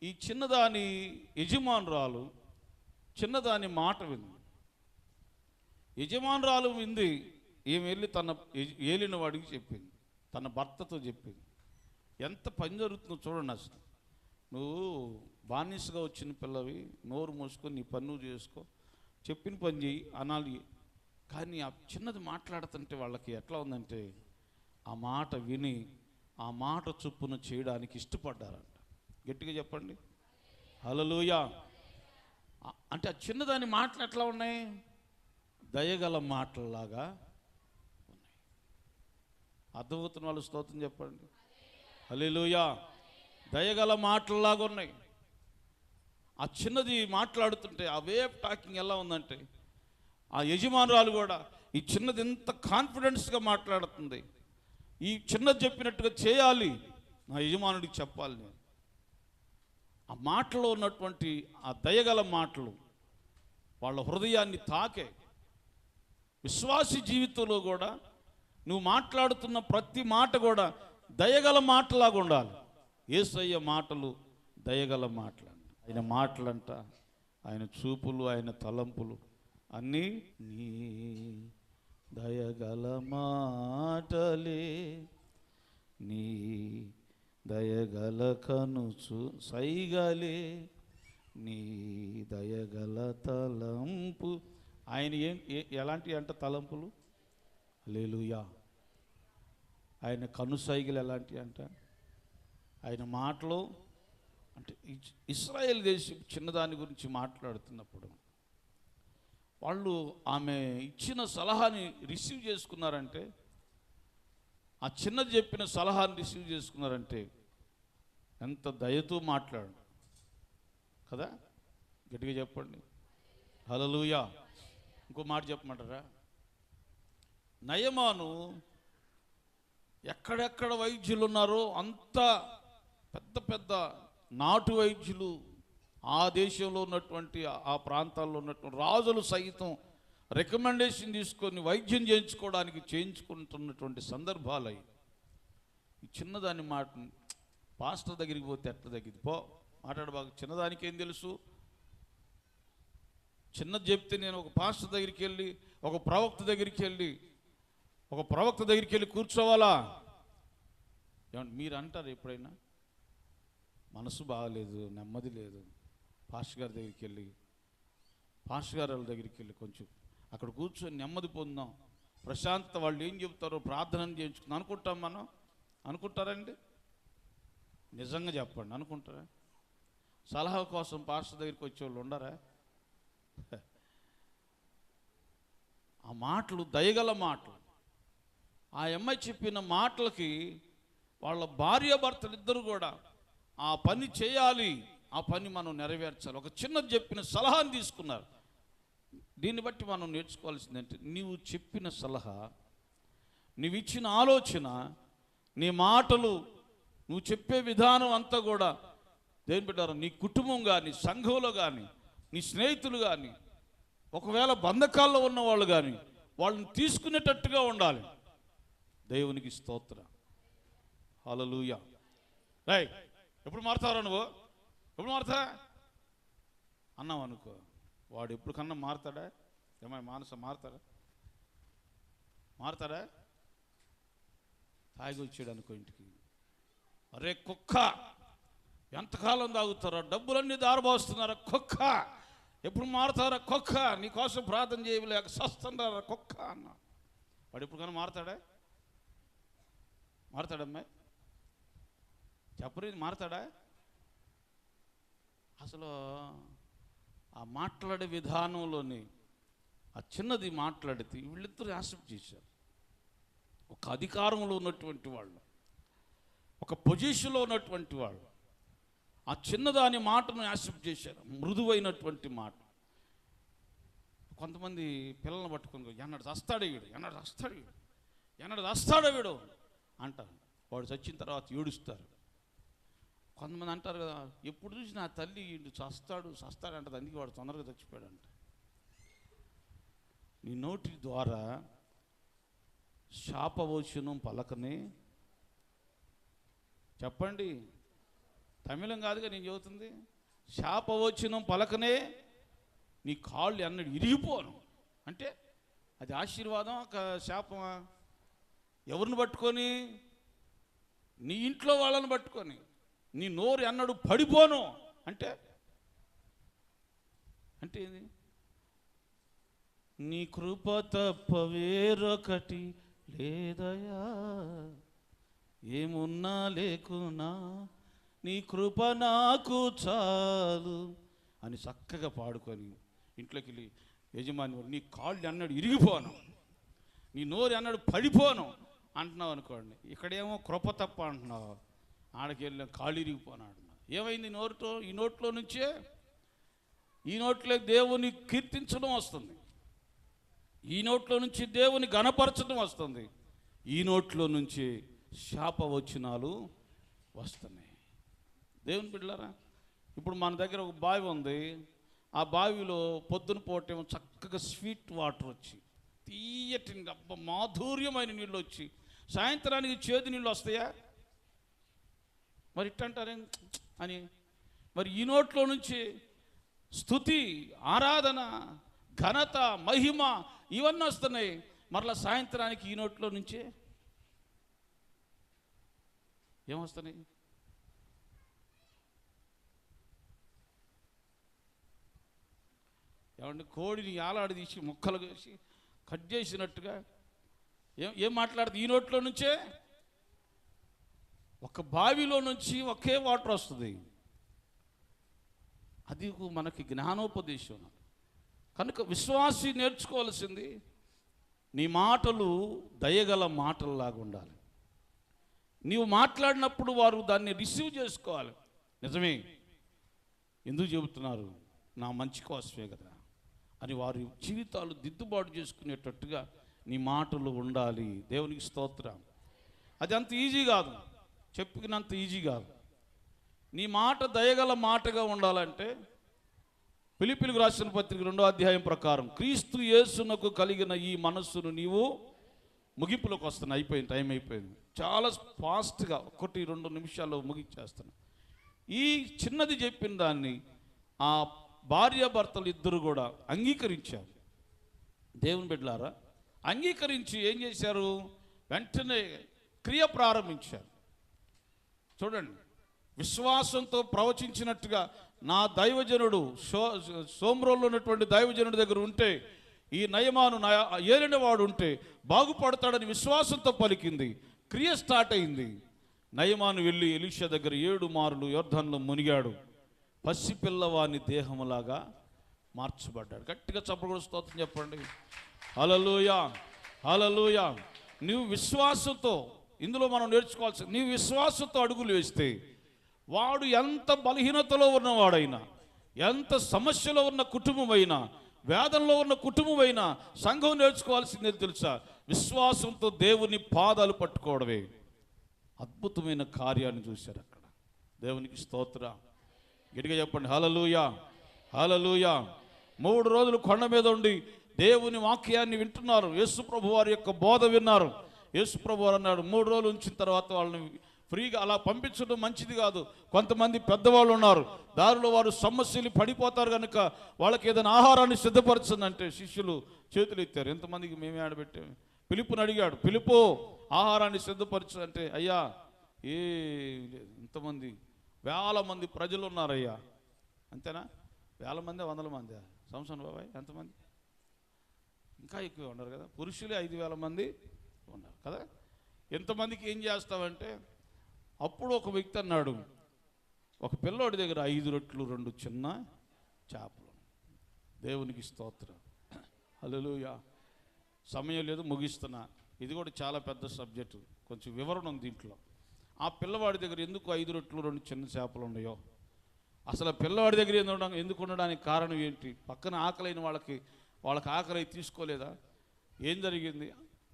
ఈ చిన్నదాని యజమానురాలు చిన్నదాని మాట వింది. యజమానురాలు వింది. ఈమె వెళ్ళి తన ఏలిన వాడికి చెప్పింది, తన భర్తతో చెప్పింది. ఎంత పని జరుగుతుందో చూడండి. అసలు నువ్వు బానిసగా వచ్చిన పిల్లవి, నోరు మూసుకొని నీ పని నువ్వు చేసుకో, చెప్పిన పని చేయి అనాలి. కానీ ఆ చిన్నది మాట్లాడుతుంటే వాళ్ళకి ఎట్లా ఉందంటే, ఆ మాట విని ఆ మాట చొప్పున చేయడానికి ఇష్టపడ్డారంట. గట్టిగా చెప్పండి. హల్లెలూయా. అంటే ఆ చిన్నదాని మాటలు ఎట్లా ఉన్నాయి? దయగల మాటల్లాగా ఉన్నాయి. అర్థమవుతున్న వాళ్ళు స్తోత్రం చెప్పండి. హల్లెలూయా. దయగల మాటల్లాగా ఉన్నాయి. ఆ చిన్నది మాట్లాడుతుంటే ఆ వే ఆఫ్ టాకింగ్ ఎలా ఉందంటే, ఆ యజమానురాలు కూడా ఈ చిన్నది ఎంత కాన్ఫిడెన్స్గా మాట్లాడుతుంది. ఈ చిన్నది చెప్పినట్టుగా చేయాలి, నా యజమానుడికి చెప్పాలి నేను. ఆ మాటలో ఉన్నటువంటి ఆ దయగల మాటలు వాళ్ళ హృదయాన్ని తాకే. విశ్వాసి జీవితంలో కూడా నువ్వు మాట్లాడుతున్న ప్రతి మాట కూడా దయగల మాటలాగా ఉండాలి. యేసయ్య మాటలు దయగల మాటలు. ఆయన మాటలంట, ఆయన చూపులు, ఆయన తలంపులు అన్నీ నీ దయగల మాటలే, నీ దయగల కనుచు సైగలే, నీ దయగల తలంపు. ఆయన ఎలాంటి అంట తలంపులు? హల్లెలూయా. ఆయన కనుసైగలు ఎలాంటి అంట? ఆయన మాటలు అంటే ఇశ్రాయేల్ దేశం చిన్నదాని గురించి మాట్లాడుతున్నప్పుడు వాళ్ళు ఆమె ఇచ్చిన సలహాని రిసీవ్ చేసుకున్నారంటే, ఆ చిన్నది చెప్పిన సలహాని రిసీవ్ చేసుకున్నారంటే ఎంత దయతో మాట్లాడు కదా. గట్టిగా చెప్పండి. హల్లెలూయా. ఇంకో మాట చెప్పమంటారా? నయమాను ఎక్కడెక్కడ వైద్యులు ఉన్నారో అంత పెద్ద పెద్ద నాటు వైద్యులు, ఆ దేశంలో ఉన్నటువంటి, ఆ ప్రాంతాల్లో ఉన్నటువంటి రాజులు సైతం రికమెండేషన్ తీసుకొని వైద్యం చేయించుకుంటున్నటువంటి సందర్భాలు అవి. ఈ చిన్నదాని మాట పాస్టర్ దగ్గరికి పోతే ఎట్లా తగ్గింది? పో మాట్లాడబాకు, చిన్నదానికి ఏం తెలుసు, చిన్నది చెప్తే నేను ఒక పాస్టర్ దగ్గరికి వెళ్ళి ఒక ప్రవక్త దగ్గరికి వెళ్ళి కూర్చోవాలా? ఏమంటే మీరు అంటారు ఎప్పుడైనా మనసు బాగలేదు, నెమ్మది లేదు, పాస్టర్ గారి దగ్గరికి వెళ్ళి పాస్టర్ గారి వాళ్ళ దగ్గరికి వెళ్ళి కొంచెం అక్కడ కూర్చొని నెమ్మది పొందాం, ప్రశాంతత, వాళ్ళు ఏం చెప్తారో ప్రార్థన చేయించుకుందాం అనుకుంటాం మనం? అనుకుంటారండి? నిజంగా చెప్పండి, అనుకుంటారా? సలహా కోసం పాస్టర్ దగ్గరికి వచ్చేవాళ్ళు ఉండరా? ఆ మాటలు దయగల మాటలు. ఆ అమ్మాయి చెప్పిన మాటలకి వాళ్ళ భార్యాభర్తలు ఇద్దరు కూడా ఆ పని చేయాలి, ఆ పని మనం నెరవేర్చాలి. ఒక చిన్నది చెప్పిన సలహాని తీసుకున్నారు. దీన్ని బట్టి మనం నేర్చుకోవాల్సిందంటే, నీవు చెప్పిన సలహా, నీవు ఇచ్చిన ఆలోచన, నీ మాటలు, నువ్వు చెప్పే విధానం అంతా కూడా దేని పెట్టారు? నీ కుటుంబం కానీ, సంఘంలో కానీ, నీ స్నేహితులు కానీ, ఒకవేళ బంధకాల్లో ఉన్నవాళ్ళు కానీ వాళ్ళని తీసుకునేటట్టుగా ఉండాలి. దేవునికి స్తోత్రం, హల్లెలూయా. రైట్, ఎప్పుడు మారుతారా నువ్వు? ఎప్పుడు మారుతా అన్నావు అనుకో, వాడు ఎప్పుడు కన్నా మారుతాడా? ఏమై మానస మారుతాడా? తాగి వచ్చాడు అనుకో ఇంటికి, అరే కుక్క, ఎంతకాలం తాగుతారా? డబ్బులన్నీ దారబోస్తున్నారా? కుక్క, ఎప్పుడు మారుతారా? కుక్క, నీకోసం ప్రార్థన చేయలేక సస్తున్నారా? కుక్క అన్న వాడు ఎప్పుడు కన్నా మారుతాడమ్మాయి? చెప్పరు, మారుతాడా? అసలు ఆ మాట్లాడే విధానంలోని ఆ చిన్నది మాట్లాడితే వీళ్ళిద్దరూ యాక్సెప్ట్ చేశారు. ఒక అధికారంలో ఉన్నటువంటి వాళ్ళు, ఒక పొజిషన్లో ఉన్నటువంటి వాళ్ళు ఆ చిన్నదాని మాటను యాక్సెప్ట్ చేశారు. మృదువైనటువంటి మాట. కొంతమంది పిల్లల్ని పట్టుకొని ఎన్నడు చస్తాడో వీడు అంటారు. వాడు చచ్చిన తర్వాత ఏడుస్తారు. కొంతమంది అంటారు కదా, ఎప్పుడు చూసి నా తల్లి వీడు చస్తాడు అంటది, అందుకే వాడు తొందరగా చచ్చిపోయాడంట. నీ నోటి ద్వారా శాపవచనం పలకనే, చెప్పండి, తమిళం కాదుగా నేను చెబుతుంది, శాపవచనం పలకనే నీ కాళ్ళు ఎన్నడు ఇరిగిపోను. అంటే అది ఆశీర్వాదం, ఒక శాపమా? ఎవరిని పట్టుకొని? నీ ఇంట్లో వాళ్ళని పట్టుకొని. నీ నోరు ఎన్నడు పడిపోను అంటే ఏంది? నీ కృప తప్ప వేరొకటి లేదయా, ఏమున్నా లేకున్నా నీ కృప నాకు చాలు అని చక్కగా పాడుకొని ఇంట్లోకి వెళ్ళి యజమాని, నీ కాళ్ళు ఎన్నడు ఇరిగిపోను, నీ నోరు ఎన్నడు పడిపోను అంటున్నావు అనుకోండి. ఇక్కడేమో కృప తప్ప అంటున్నావు, ఆడకి వెళ్ళి కాళ్ళు ఇరిగిపోను అంటున్నావు. ఏమైంది? ఈ నోట్లో నుంచే, ఈ నోట్లో దేవుని కీర్తించడం వస్తుంది, ఈ నోట్లో నుంచి దేవుని గణపరచడం వస్తుంది, ఈ నోట్లో నుంచి శాపవచనాలు వస్తున్నాయి. దేవుని బిడ్డలారా, ఇప్పుడు మన దగ్గర ఒక బావి ఉంది. ఆ బావిలో పొద్దున పూటేమో చక్కగా స్వీట్ వాటర్ వచ్చి, తీయటి మాధుర్యమైన నీళ్ళు వచ్చి, సాయంత్రానికి చేదు నీళ్ళు వస్తాయా? మరి ఇట్టంటారే అని. మరి ఈ నోట్లో నుంచి స్తుతి, ఆరాధన, ఘనత, మహిమ ఇవన్నీ వస్తున్నాయి. మరలా సాయంత్రానికి ఈ నోట్లో నుంచే ఏమొస్తున్నాయి? ఏమంటే కోడిని ఆలాడి తీసి ముక్కలు వేసి కట్ చేసినట్టుగా ఏం మాట్లాడుతుంది? ఈ నోట్లో నుంచే, ఒక బావిలో నుంచి ఒకే వాటర్ వస్తుంది. అది మనకి జ్ఞానోపదేశం. కనుక విశ్వాసి నేర్చుకోవాల్సింది, నీ మాటలు దయగల మాటల్లాగా ఉండాలి. నీవు మాట్లాడినప్పుడు వారు దాన్ని రిసీవ్ చేసుకోవాలి. నిజమే, ఎందుకు చెబుతున్నారు? నా మంచి కోసమే కదా అని వారి జీవితాలు దిద్దుబాటు చేసుకునేటట్టుగా నీ మాటలు ఉండాలి. దేవునికి స్తోత్రం. అది అంత ఈజీ కాదు, చెప్పినంత ఈజీ కాదు. నీ మాట దయగల మాటగా ఉండాలంటే ఫిలిప్పీయులకు రాసిన పత్రిక 2వ అధ్యాయం ప్రకారం క్రీస్తు యేసునకు కలిగిన ఈ మనస్సును నీవు ముగింపులోకి వస్తున్నా. అయిపోయింది, టైం అయిపోయింది. చాలా ఫాస్ట్గా 1-2 నిమిషాల్లో ముగించేస్తాను. ఈ చిన్నది చెప్పిన దాన్ని ఆ భార్యాభర్తలు ఇద్దరు కూడా అంగీకరించారు. దేవుని బిడ్డలారా, అంగీకరించి ఏం చేశారు? వెంటనే క్రియ ప్రారంభించారు. చూడండి, విశ్వాసంతో ప్రవచించినట్టుగా నా దైవజనుడు సోమ్రోల్లో ఉన్నటువంటి దైవజనుడి దగ్గర ఉంటే, ఈ నయమాను ఏలినవాడు ఉంటే బాగుపడతాడని విశ్వాసంతో పలికింది. క్రియ స్టార్ట్ అయింది. నయమాను వెళ్ళి ఎలీషా దగ్గర 7 మారులు యోర్దానులో మునిగాడు. పసిపిల్లవాని దేహములాగా మార్చబడ్డాడు. గట్టిగా చప్పట్లు స్తోత్రం చెప్పండి. హల్లెలూయా, హల్లెలూయా. నీవు విశ్వాసంతో, ఇందులో మనం నేర్చుకోవాల్సింది, నీవు విశ్వాసంతో అడుగులు వేస్తే వాడు ఎంత బలహీనతలో ఉన్నవాడైనా, ఎంత సమస్యలో ఉన్న కుటుంబమైనా, వేదనలో ఉన్న కుటుంబమైనా, సంఘం నేర్చుకోవాల్సిందే తెలుసా? విశ్వాసంతో దేవుని పాదాలు పట్టుకోవడమే. అద్భుతమైన కార్యాన్ని చూశారు అక్కడ. దేవునికి స్తోత్రం. గట్టిగా చెప్పండి హల్లెలూయా, హల్లెలూయా. 3 రోజులు కొండ మీద ఉండి దేవుని వాక్యాన్ని వింటున్నారు. యేసు ప్రభు వారి యొక్క బోధ విన్నారు. యేసు ప్రభు వారు అన్నాడు, 3 రోజులు ఉంచిన తర్వాత వాళ్ళని ఫ్రీగా అలా పంపించడం మంచిది కాదు. కొంతమంది పెద్దవాళ్ళు ఉన్నారు, దారిలో వారు సమస్యలు పడిపోతారు కనుక వాళ్ళకి ఏదైనా ఆహారాన్ని సిద్ధపరచండి. శిష్యులు చేతులు ఎత్తారు. ఎంతమందికి మేమే ఆడబెట్టాము. పిలుపుని అడిగాడు, పిలుపు ఆహారాన్ని సిద్ధపరచు అంటే, అయ్యా ఇంతమంది 1000 మంది ప్రజలు ఉన్నారయ్యా. అంతేనా? 1000 మంది 100 మంది? సంవత్సరం బాబాయ్ ఎంతమంది? ఇంకా ఎక్కువ ఉన్నారు కదా. పురుషులే 5000 మంది ఉన్నారు కదా. ఎంతమందికి ఏం చేస్తావంటే, అప్పుడు ఒక వ్యక్తి అన్నాడు, ఒక పిల్లోడి దగ్గర 5 రొట్టెలు 2 చిన్న చేపలు. దేవునికి స్తోత్రం. హల్లెలూయా. సమయం లేదు, ముగిస్తున్నా. ఇది కూడా చాలా పెద్ద సబ్జెక్టు, కొంచెం వివరణ ఉంది దీంట్లో. ఆ పిల్లవాడి దగ్గర ఎందుకు 5 రొట్టెలు 2 చిన్న చేపలు ఉన్నాయో, అసలు పిల్లవాడి దగ్గర ఎందుకు ఉండడానికి కారణం ఏంటి? పక్కన ఆకలైన వాళ్ళకి ఆకలి తీసుకోలేదా? ఏం జరిగింది?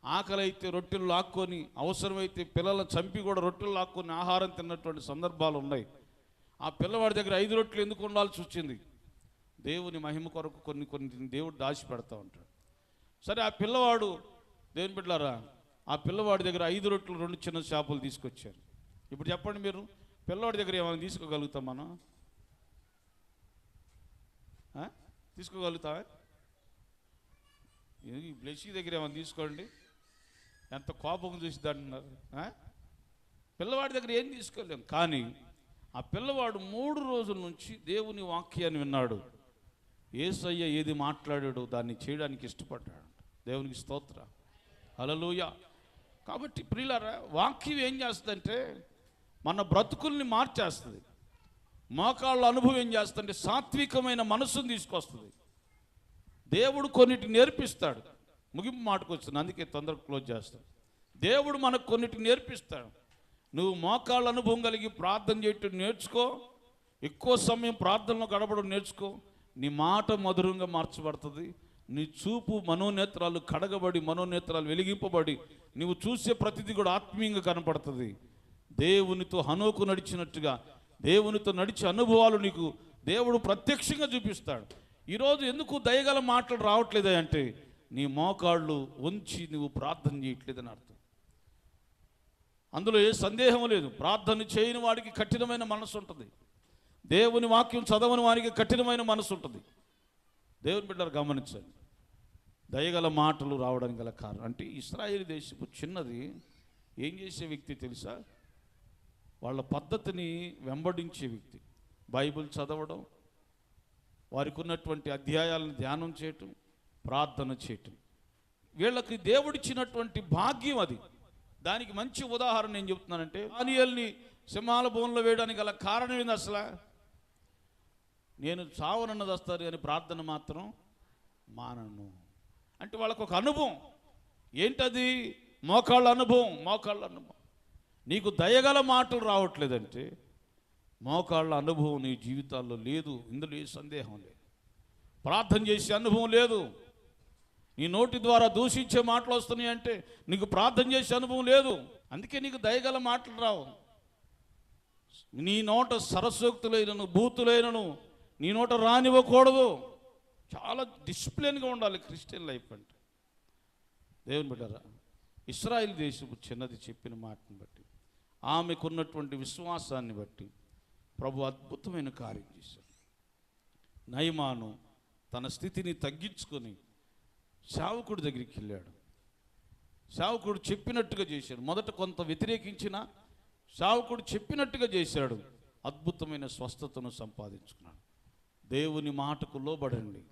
ఆకలి అయితే రొట్టెలు లాక్కొని, అవసరమైతే పిల్లలను చంపి కూడా రొట్టెలు లాక్కొని ఆహారం తిన్నటువంటి సందర్భాలు ఉన్నాయి. ఆ పిల్లవాడి దగ్గర 5 రొట్టెలు ఎందుకు ఉండాల్సి వచ్చింది? దేవుని మహిమ కొరకు కొన్ని దేవుడు దాచి పెడతా ఉంటాడు. సరే, ఆ పిల్లవాడు, దేవుని బిడ్డలారా, ఆ పిల్లవాడి దగ్గర 5 రొట్టెలు 2 చిన్న చేపలు తీసుకొచ్చారు. ఇప్పుడు చెప్పండి, మీరు పిల్లవాడి దగ్గర ఏమైనా తీసుకోగలుగుతాం మనం? తీసుకోగలుగుతావా? ఈ బ్లెస్సీ దగ్గర ఏమైనా తీసుకోండి, ఎంత కోపం చూసి అంటున్నారు. పిల్లవాడి దగ్గర ఏం తీసుకోలేము. కానీ ఆ పిల్లవాడు 3 రోజుల నుంచి దేవుని వాక్యాన్ని విన్నాడు. యేసయ్య ఏది మాట్లాడాడో దాన్ని చేయడానికి ఇష్టపడ్డాడు. దేవునికి స్తోత్రం. హల్లెలూయా. కాబట్టి ప్రియులారా, వాక్యం ఏం చేస్తుందంటే మన బ్రతుకుల్ని మార్చేస్తుంది. మోకాళ్ళ అనుభవం ఏం చేస్తుందంటే సాత్వికమైన మనసును తీసుకొస్తుంది. దేవుడు కొన్నిటి నేర్పిస్తాడు. ముగింపు మాటకు వస్తుంది, అందుకే తొందరగా క్లోజ్ చేస్తాడు. దేవుడు మనకు కొన్నిటి నేర్పిస్తాడు. నువ్వు మోకాళ్ళ అనుభవం కలిగి ప్రార్థన చేయటం నేర్చుకో. ఎక్కువ సమయం ప్రార్థనలో గడపడం నేర్చుకో. నీ మాట మధురంగా మార్చబడుతుంది. నీ చూపు మనోనేత్రాలు కడగబడి, మనోనేత్రాలు వెలిగింపబడి, నువ్వు చూసే ప్రతిదీ కూడా ఆత్మీయంగా కనపడుతుంది. దేవునితో హనోకు నడిచినట్టుగా దేవునితో నడిచే అనుభవాలు నీకు దేవుడు ప్రత్యక్షంగా చూపిస్తాడు. ఈరోజు ఎందుకు దయగల మాటలు రావట్లేదా అంటే, నీ మోకాళ్ళు ఉంచి నువ్వు ప్రార్థన చేయట్లేదని అర్థం. అందులో ఏ సందేహం లేదు. ప్రార్థన చేయని వాడికి కఠినమైన మనసు ఉంటుంది. దేవుని వాక్యం చదవని వారికి కఠినమైన మనసు ఉంటుంది. దేవుని బిడ్డలు గమనించండి. దయగల మాటలు రావడానికి గల కారణం అంటే, ఇశ్రాయేలు దేశపు చిన్నది ఏం చేసే వ్యక్తి తెలుసా? వాళ్ళ పద్ధతిని వెంబడించే వ్యక్తి. బైబిల్ చదవడం, వారికి ఉన్నటువంటి అధ్యాయాలను ధ్యానం చేయటం, ప్రార్థన చేయటం, వీళ్ళకి దేవుడిచ్చినటువంటి భాగ్యం అది. దానికి మంచి ఉదాహరణ నేను చెప్తున్నానంటే, దానియేలుని సింహాల బోన్లో వేయడానికి గల కారణం ఏంది? అసలు నేను చావనన్నది వస్తారు అని ప్రార్థన మాత్రం మానను అంటే వాళ్ళకు ఒక అనుభవం. ఏంటది? మోకాళ్ళ అనుభవం. మోకాళ్ళ అనుభవం. నీకు దయగల మాటలు రావట్లేదంటే మోకాళ్ళ అనుభవం నీ జీవితాల్లో లేదు. ఇందులో ఏ సందేహం లేదు. ప్రార్థన చేసే అనుభవం లేదు. నీ నోటి ద్వారా దూషించే మాటలు వస్తున్నాయి అంటే నీకు ప్రార్థన చేసే అనుభవం లేదు. అందుకే నీకు దయగల మాటలు రావు. నీ నోట సరస్వక్తులైనను బూతులైనను నీ నోట రానివ్వకూడదు. చాలా డిసిప్లిన్గా ఉండాలి క్రిస్టియన్ లైఫ్ అంటే. దేవుని బిడ్డరా, ఇశ్రాయేలు దేశపు చిన్నది చెప్పిన మాటను బట్టి, ఆమెకున్నటువంటి విశ్వాసాన్ని బట్టి ప్రభు అద్భుతమైన కార్యం చేశాడు. నయమాను తన స్థితిని తగ్గించుకొని సేవకుడి దగ్గరికి వెళ్ళాడు. సేవకుడు చెప్పినట్టుగా చేశాడు. మొదట కొంత వ్యతిరేకించిన సేవకుడు చెప్పినట్టుగా చేశాడు. అద్భుతమైన స్వస్థతను సంపాదించుకున్నాడు. దేవుని మాటకు లోబడండి.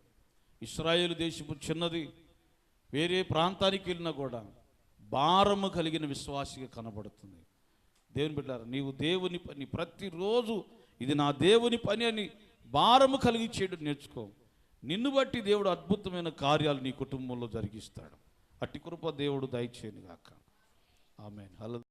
ఇశ్రాయేలు దేశము చిన్నది, వేరే ప్రాంతానికి వెళ్ళినా కూడా భారము కలిగిన విశ్వాసిగా కనబడుతుంది. దేవుని బిడ్డలారా, నీవు దేవుని పని ప్రతిరోజు ఇది నా దేవుని పని అని భారము కలిగి చేయడం నేర్చుకో. నిన్ను బట్టి దేవుడు అద్భుతమైన కార్యాలు నీ కుటుంబంలో జరిగిస్తాడు. అట్టి కృప దేవుడు దయచేయను గాక. ఆమేన్. హల్లెలూయా.